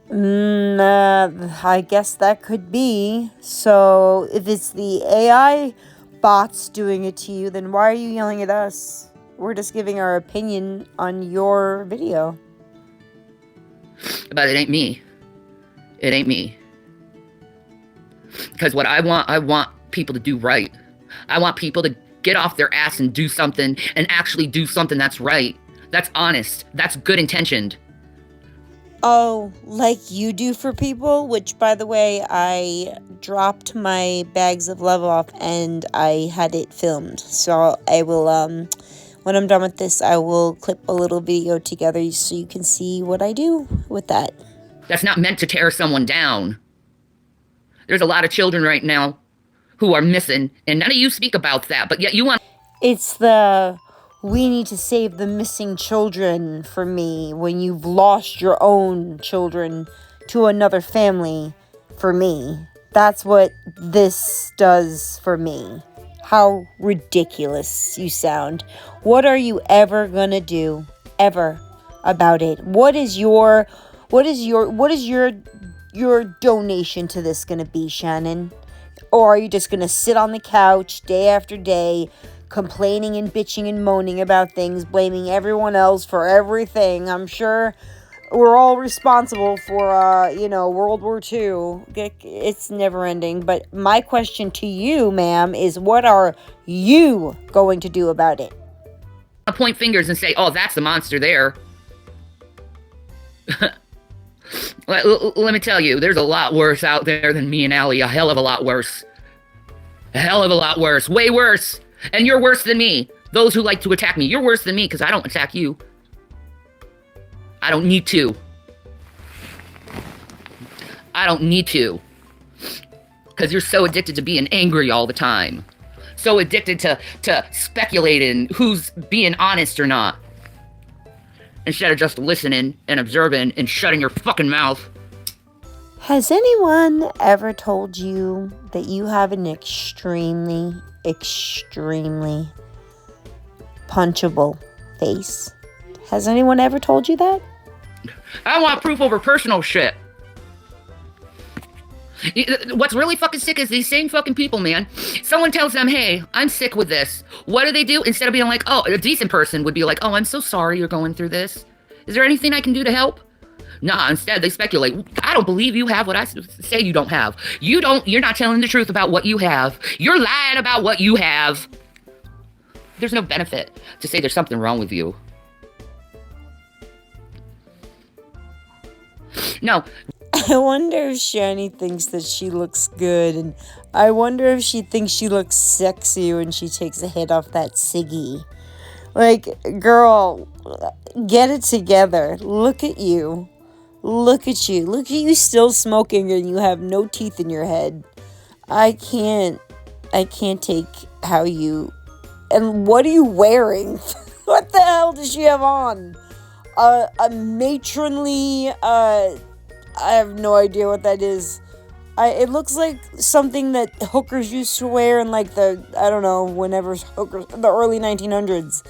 Speaker 2: I guess that could be. So if it's the AI bots doing it to you, then why are you yelling at us? We're just giving our opinion on your video.
Speaker 3: But it ain't me. It ain't me. Because what I want people to do right. I want people to get off their ass and do something, and actually do something that's right. That's honest. That's good intentioned.
Speaker 2: Oh, like you do for people? Which, by the way, I dropped my bags of love off and I had it filmed. So I will, when I'm done with this, I will clip a little video together so you can see what I do with that.
Speaker 3: That's not meant to tear someone down. There's a lot of children right now who are missing, and none of you speak about that, but yet you want...
Speaker 2: It's the, we need to save the missing children for me when you've lost your own children to another family for me. That's what this does for me. How ridiculous you sound. What are you ever gonna do, ever, about it? What is your donation to this gonna be, Shannon? Or are you just gonna sit on the couch day after day, complaining and bitching and moaning about things, blaming everyone else for everything? I'm sure we're all responsible for, World War II. It's never ending. But my question to you, ma'am, is what are you going to do about it?
Speaker 3: Point fingers and say, oh, that's the monster there. Let me tell you, there's a lot worse out there than me and Allie. A hell of a lot worse. A hell of a lot worse. Way worse. And you're worse than me. Those who like to attack me, you're worse than me because I don't attack you. I don't need to. I don't need to. Because you're so addicted to being angry all the time. So addicted to speculating who's being honest or not. Instead of just listening and observing and shutting your fucking mouth.
Speaker 2: Has anyone ever told you that you have an extremely, extremely punchable face? Has anyone ever told you that?
Speaker 3: I want proof over personal shit. What's really fucking sick is these same fucking people, man. Someone tells them, hey, I'm sick with this. What do? Instead of being like, oh, a decent person would be like, oh, I'm so sorry you're going through this. Is there anything I can do to help? Nah, instead they speculate. I don't believe you have what I say you don't have. You're not telling the truth about what you have. You're lying about what you have. There's no benefit to say there's something wrong with you. No.
Speaker 2: I wonder if Shanny thinks that she looks good, and I wonder if she thinks she looks sexy when she takes a hit off that ciggy. Like, girl, get it together. Look at you. Look at you. Look at you still smoking and you have no teeth in your head. I can't take how you... And what are you wearing? What the hell does she have on? A matronly... I have no idea what that is. It looks like something that hookers used to wear in like the, I don't know, whenever hookers, the early 1900s.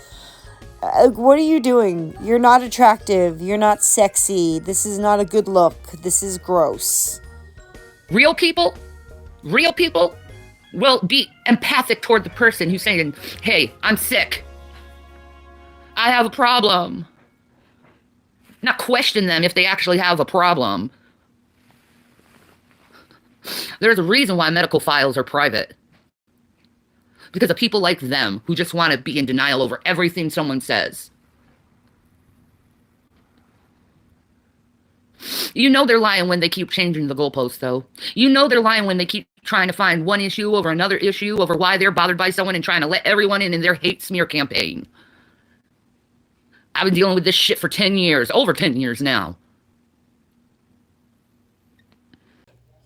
Speaker 2: What are you doing? You're not attractive. You're not sexy. This is not a good look. This is gross.
Speaker 3: Real people will be empathic toward the person who's saying, hey, I'm sick. I have a problem. Not question them if they actually have a problem. There's a reason why medical files are private. Because of people like them who just want to be in denial over everything someone says. You know they're lying when they keep changing the goalposts, though. You know they're lying when they keep trying to find one issue over another issue over why they're bothered by someone and trying to let everyone in their hate smear campaign. I've been dealing with this shit for 10 years, over 10 years now.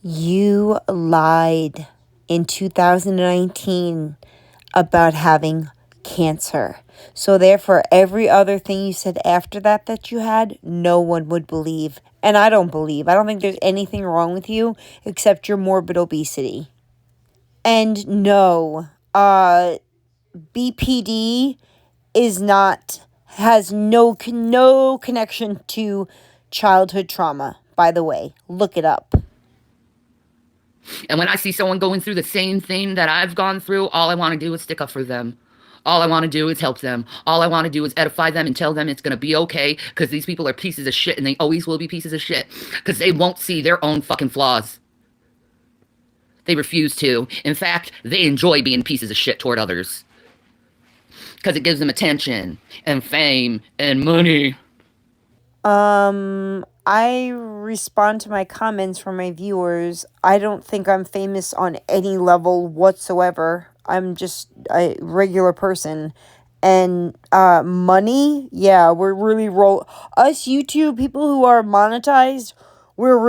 Speaker 2: You lied in 2019 about having cancer. So therefore, every other thing you said after that you had, no one would believe. And I don't believe. I don't think there's anything wrong with you except your morbid obesity. And no, BPD has no connection to childhood trauma, by the way. Look it up.
Speaker 3: And when I see someone going through the same thing that I've gone through, all I want to do is stick up for them. All I want to do is help them. All I want to do is edify them and tell them it's going to be okay, because these people are pieces of shit and they always will be pieces of shit, because they won't see their own fucking flaws. They refuse to. In fact, they enjoy being pieces of shit toward others, because it gives them attention and fame and money.
Speaker 2: I respond to my comments from my viewers. I don't think I'm famous on any level whatsoever. I'm just a regular person. And money, yeah, we're really us YouTube people who are monetized, we're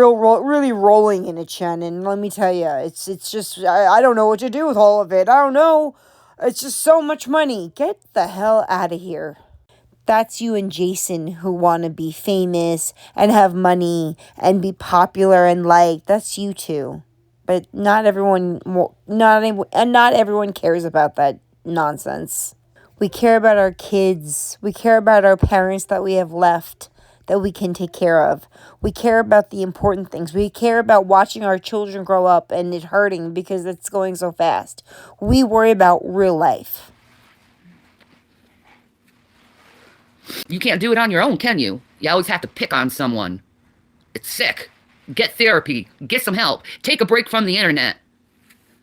Speaker 2: really rolling in it, Shannon. Let me tell you, it's just I don't know what to do with all of it. I don't know. It's just so much money. Get the hell out of here. That's you and Jason who want to be famous and have money and be popular and liked. That's you two. But not everyone cares about that nonsense. We care about our kids. We care about our parents that we have left that we can take care of. We care about the important things. We care about watching our children grow up and it hurting because it's going so fast. We worry about real life.
Speaker 3: You can't do it on your own, can you? You always have to pick on someone. It's sick. Get therapy. Get some help. Take a break from the internet.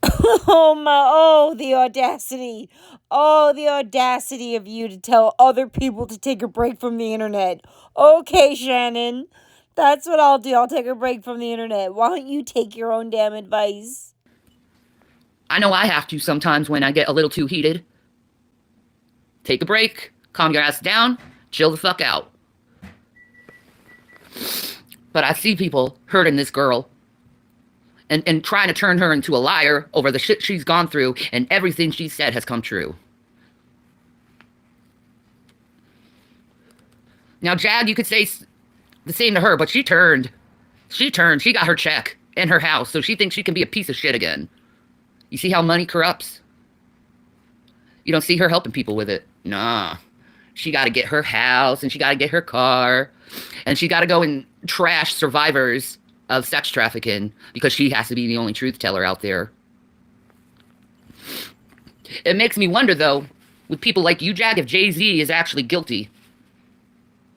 Speaker 2: The audacity. Oh, the audacity of you to tell other people to take a break from the internet. Okay, Shannon. That's what I'll do. I'll take a break from the internet. Why don't you take your own damn advice?
Speaker 3: I know I have to sometimes when I get a little too heated. Take a break. Calm your ass down. Chill the fuck out. But I see people hurting this girl. and trying to turn her into a liar over the shit she's gone through, and everything she said has come true. Now, Jag, you could say the same to her, but she turned. She got her check and her house, so she thinks she can be a piece of shit again. You see how money corrupts? You don't see her helping people with it. Nah. She got to get her house, and she got to get her car, and she got to go and trash survivors of sex trafficking because she has to be the only truth teller out there. It makes me wonder, though, with people like you, Jag, if Jay-Z is actually guilty.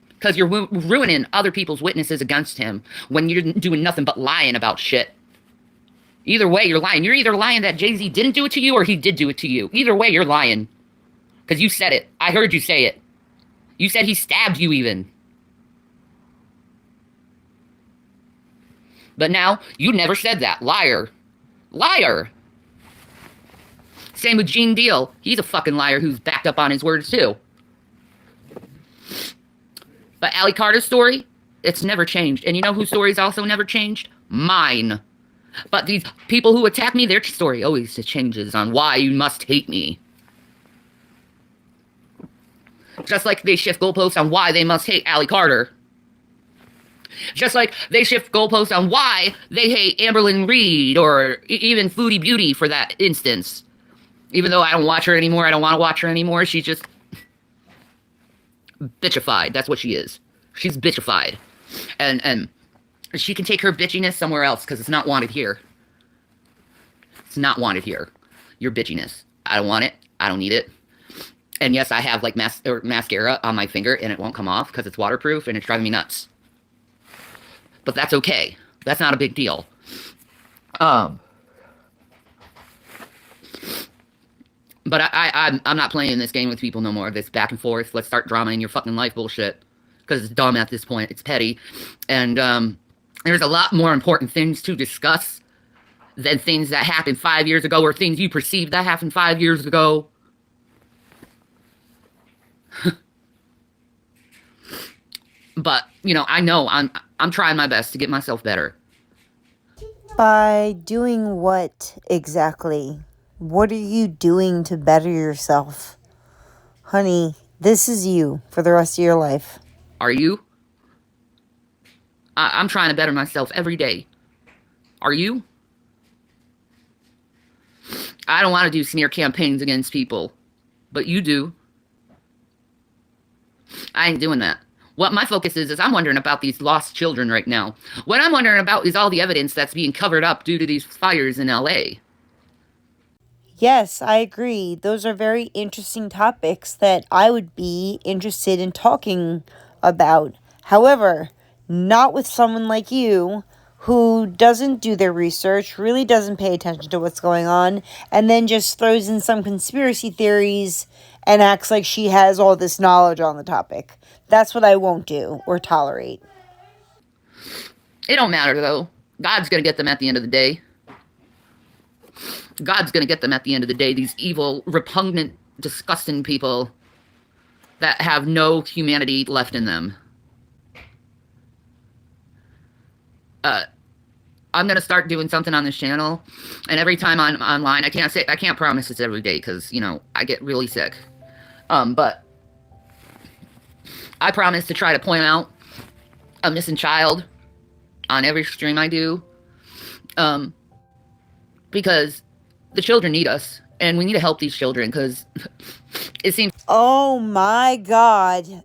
Speaker 3: Because you're ruining other people's witnesses against him when you're doing nothing but lying about shit. Either way, you're lying. You're either lying that Jay-Z didn't do it to you or he did do it to you. Either way, you're lying. Because you said it. I heard you say it. You said he stabbed you even. But now, you never said that. Liar. Liar. Same with Gene Deal. He's a fucking liar who's backed up on his words too. But Allie Carter's story, it's never changed. And you know whose story's also never changed? Mine. But these people who attack me, their story always changes on why you must hate me. Just like they shift goalposts on why they must hate Allie Carter. Just like they shift goalposts on why they hate Amberlynn Reed or even Foodie Beauty for that instance. Even though I don't watch her anymore, I don't want to watch her anymore, she's just bitchified. That's what she is. She's bitchified. And she can take her bitchiness somewhere else because it's not wanted here. It's not wanted here. Your bitchiness. I don't want it. I don't need it. And yes, I have like mascara on my finger and it won't come off because it's waterproof and it's driving me nuts. But that's okay. That's not a big deal. But I'm not playing this game with people no more. This back and forth, let's start drama in your fucking life bullshit. Because it's dumb at this point. It's petty. And there's a lot more important things to discuss than things that happened 5 years ago or things you perceived that happened 5 years ago. But, you know, I know I'm trying my best to get myself better.
Speaker 2: By doing what exactly? What are you doing to better yourself? Honey, this is you for the rest of your life.
Speaker 3: Are you? I'm trying to better myself every day. Are you? I don't want to do smear campaigns against people, but you do. I ain't doing that. What my focus is I'm wondering about these lost children right now. What I'm wondering about is all the evidence that's being covered up due to these fires in LA.
Speaker 2: Yes, I agree. Those are very interesting topics that I would be interested in talking about. However, not with someone like you who doesn't do their research, really doesn't pay attention to what's going on, and then just throws in some conspiracy theories and acts like she has all this knowledge on the topic. That's what I won't do or tolerate.
Speaker 3: It don't matter, though. God's going to get them at the end of the day. God's going to get them at the end of the day. These evil, repugnant, disgusting people that have no humanity left in them. I'm going to start doing something on this channel. And every time I'm online, I can't promise it's every day because, you know, I get really sick. But I promise to try to point out a missing child on every stream I do. Because the children need us. And we need to help these children because it seems...
Speaker 2: Oh my God.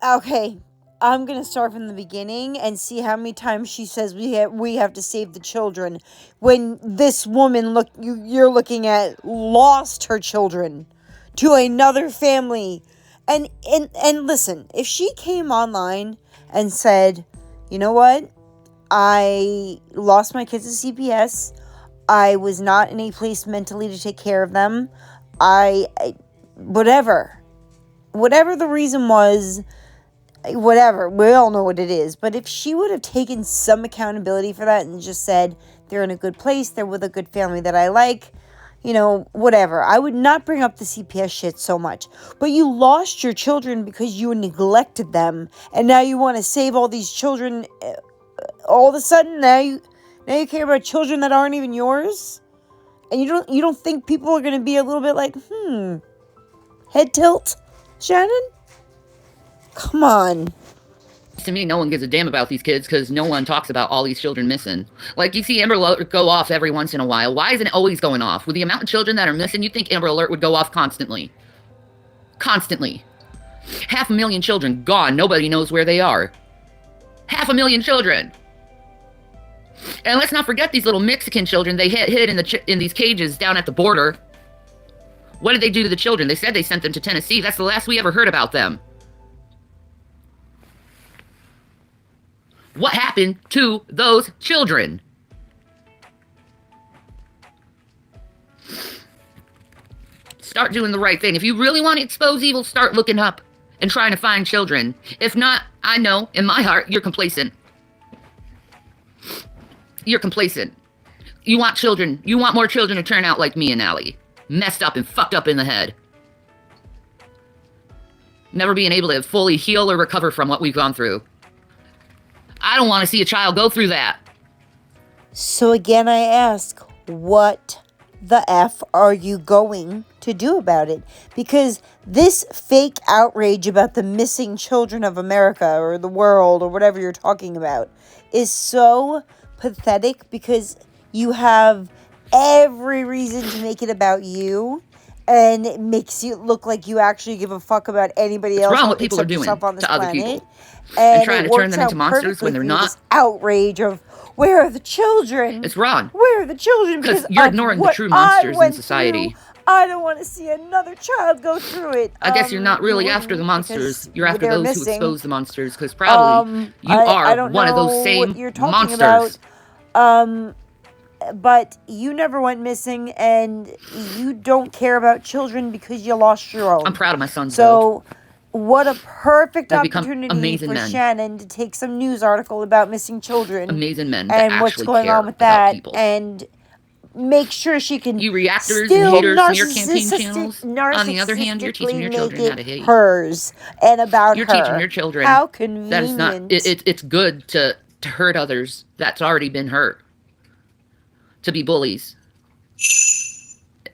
Speaker 2: Okay. I'm going to start from the beginning and see how many times she says we have to save the children. When this woman, you're looking at, lost her children to another family. And listen, if she came online and said, you know what? I lost my kids at CPS. I was not in a place mentally to take care of them. Whatever the reason was, whatever, we all know what it is. But if she would have taken some accountability for that and just said, they're in a good place, they're with a good family that I like, you know, whatever, I would not bring up the CPS shit so much. But you lost your children because you neglected them, and now you want to save all these children. All of a sudden, now Now you care about children that aren't even yours? And you don't think people are going to be a little bit like, head tilt, Shannon? Come on.
Speaker 3: To me, no one gives a damn about these kids because no one talks about all these children missing. Like, you see Amber Alert go off every once in a while. Why isn't it always going off? With the amount of children that are missing, you'd think Amber Alert would go off constantly. Constantly. 500,000 children gone. Nobody knows where they are. 500,000 children. And let's not forget these little Mexican children they hid in these cages down at the border. What did they do to the children? They said they sent them to Tennessee. That's the last we ever heard about them. What happened to those children? Start doing the right thing. If you really want to expose evil, start looking up and trying to find children. If not, I know in my heart you're complacent. You're complacent. You want children. You want more children to turn out like me and Allie. Messed up and fucked up in the head. Never being able to fully heal or recover from what we've gone through. I don't want to see a child go through that.
Speaker 2: So again, I ask, what the F are you going to do about it? Because this fake outrage about the missing children of America or the world or whatever you're talking about is so pathetic, because you have every reason to make it about you, and it makes you look like you actually give a fuck about anybody else.
Speaker 3: It's wrong what people are doing
Speaker 2: on this
Speaker 3: to other
Speaker 2: planet.
Speaker 3: people. And trying to turn them into monsters when they're not.
Speaker 2: This outrage of, where are the children?
Speaker 3: It's wrong.
Speaker 2: Where are the children?
Speaker 3: Because you're ignoring the true monsters in society.
Speaker 2: I don't want to see another child go through it.
Speaker 3: I guess you're not really after the monsters. You're after those who expose the monsters, because probably you are one of those same monsters.
Speaker 2: But you never went missing, and you don't care about children because you lost your own.
Speaker 3: I'm proud of my sons.
Speaker 2: So, what a perfect opportunity for
Speaker 3: men.
Speaker 2: Shannon to take some news article about missing children.
Speaker 3: Amazing men.
Speaker 2: And what's going on with that, and make sure she can.
Speaker 3: You reactors and haters in your campaign channels. On the other hand, you're teaching your children how to hate.
Speaker 2: Hers and about
Speaker 3: you're
Speaker 2: her.
Speaker 3: You're teaching your children.
Speaker 2: How convenient.
Speaker 3: That is not. It's good to hurt others that's already been hurt. To be bullies.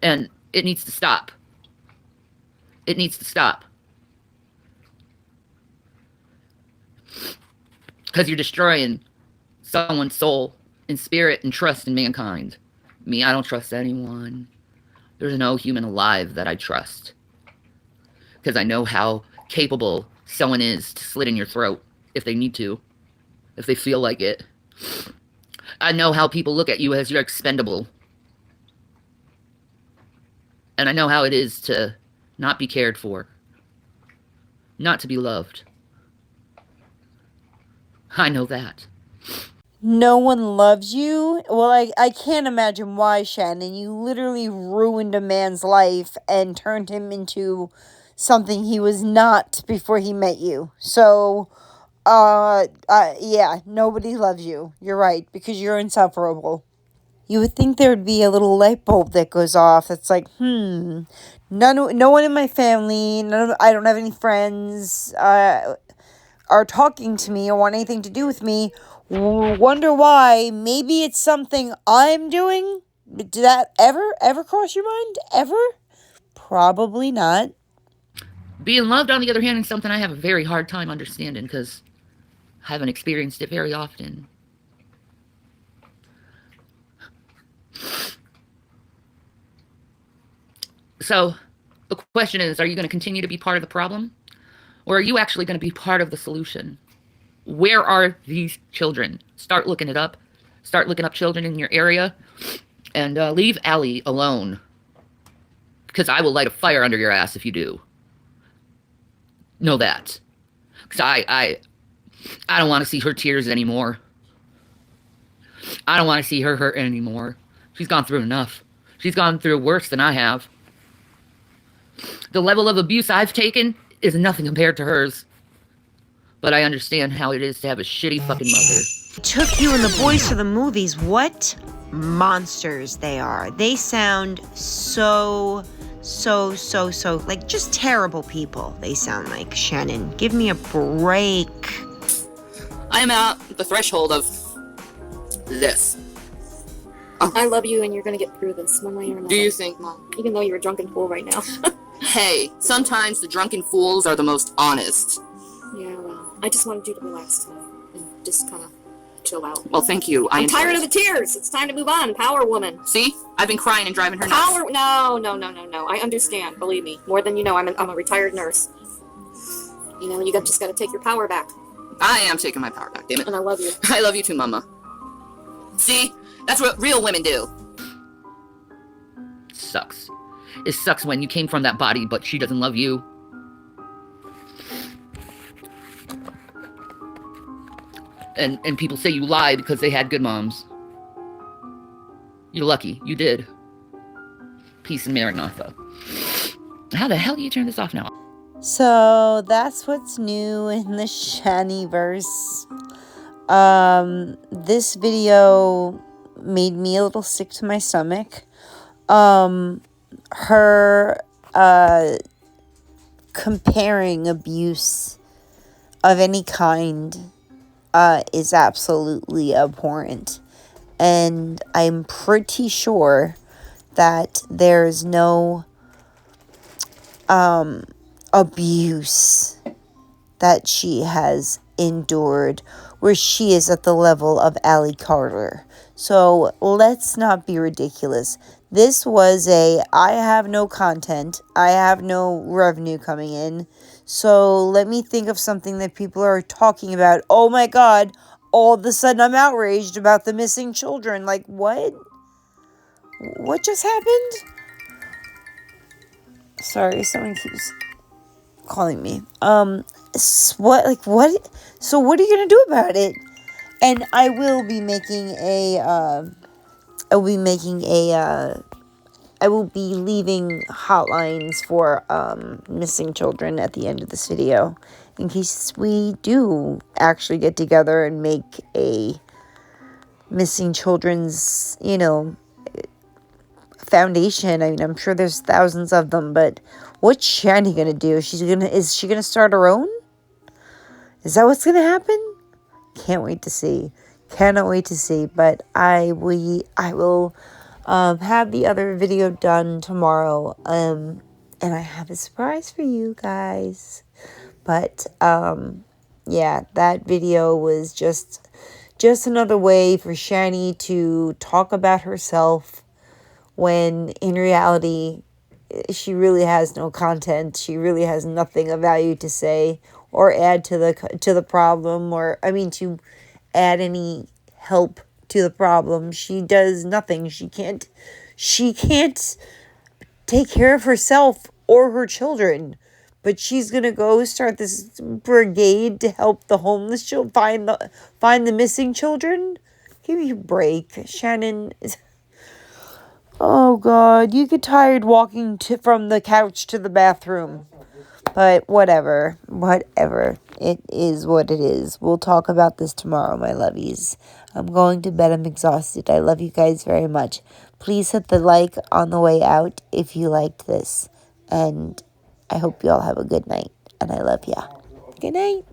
Speaker 3: And it needs to stop. It needs to stop. Because you're destroying someone's soul and spirit and trust in mankind. Me, I don't trust anyone. There's no human alive that I trust. Because I know how capable someone is to slit in your throat if they need to. If they feel like it. I know how people look at you as you're expendable. And I know how it is to not be cared for. Not to be loved. I know that.
Speaker 2: No one loves you? Well, I can't imagine why, Shannon. You literally ruined a man's life and turned him into something he was not before he met you. So, yeah, nobody loves you. You're right, because you're insufferable. You would think there would be a little light bulb that goes off. It's like, no one in my family, I don't have any friends, are talking to me or want anything to do with me. Wonder why. Maybe it's something I'm doing. Did that ever cross your mind? Ever? Probably not.
Speaker 3: Being loved, on the other hand, is something I have a very hard time understanding, because I haven't experienced it very often. So, the question is, are you going to continue to be part of the problem? Or are you actually going to be part of the solution? Where are these children? Start looking it up. Start looking up children in your area. And leave Allie alone. Because I will light a fire under your ass if you do. Know that. Because I don't want to see her tears anymore. I don't want to see her hurt anymore. She's gone through enough. She's gone through worse than I have. The level of abuse I've taken is nothing compared to hers. But I understand how it is to have a shitty fucking mother.
Speaker 5: Took you and the boys to the movies. What monsters they are. They sound so like just terrible people. They sound like. Shannon, give me a break.
Speaker 6: I am at the threshold of this.
Speaker 4: I love you, and you're gonna get through this one way or another.
Speaker 6: Do you think, Mom?
Speaker 4: Even though you're a drunken fool right now.
Speaker 6: Hey, sometimes the drunken fools are the most honest.
Speaker 4: Yeah, well, I just wanted you to relax tonight and just kind of chill out.
Speaker 6: Well, thank you.
Speaker 4: I'm tired of the tears. It's time to move on. Power woman.
Speaker 6: See? I've been crying and driving her nuts.
Speaker 4: Power. No. I understand. Believe me. More than you know. I'm a retired nurse. You know, just got to take your power back.
Speaker 6: I am taking my power back, damn it.
Speaker 4: And I love you.
Speaker 6: I love you too, Mama. See? That's what real women do.
Speaker 3: Sucks. It sucks when you came from that body, but she doesn't love you. And people say you lied because they had good moms. You're lucky. You did. Peace and Maranatha. How the hell do you turn this off now?
Speaker 2: So that's what's new in the Shannyverse. This video made me a little sick to my stomach. Her comparing abuse of any kind is absolutely abhorrent. And I'm pretty sure that there's no abuse that she has endured where she is at the level of Allie Carter. So let's not be ridiculous. This was I have no content. I have no revenue coming in. So let me think of something that people are talking about. Oh my God, all of a sudden I'm outraged about the missing children. Like, what? What just happened? Sorry, someone keeps calling me. What? So what are you gonna do about it? And I will be making I will be leaving hotlines for missing children at the end of this video, in case we do actually get together and make a missing children's, foundation. I mean, I'm sure there's thousands of them, but what's Shanny gonna do? Is she gonna start her own? Is that what's gonna happen? Can't wait to see. Cannot wait to see. But I will have the other video done tomorrow. And I have a surprise for you guys. But yeah, that video was just another way for Shanny to talk about herself, when in reality she really has no content. She really has nothing of value to say or add to the problem, or to add any help to the problem. She does nothing. She can't take care of herself or her children, but she's gonna go start this brigade to help the homeless children find the missing children. Give me a break, Shannon. Oh God, you get tired walking from the couch to the bathroom. But whatever. It is what it is. We'll talk about this tomorrow, my lovies. I'm going to bed. I'm exhausted. I love you guys very much. Please hit the like on the way out if you liked this. And I hope you all have a good night. And I love ya. Good night.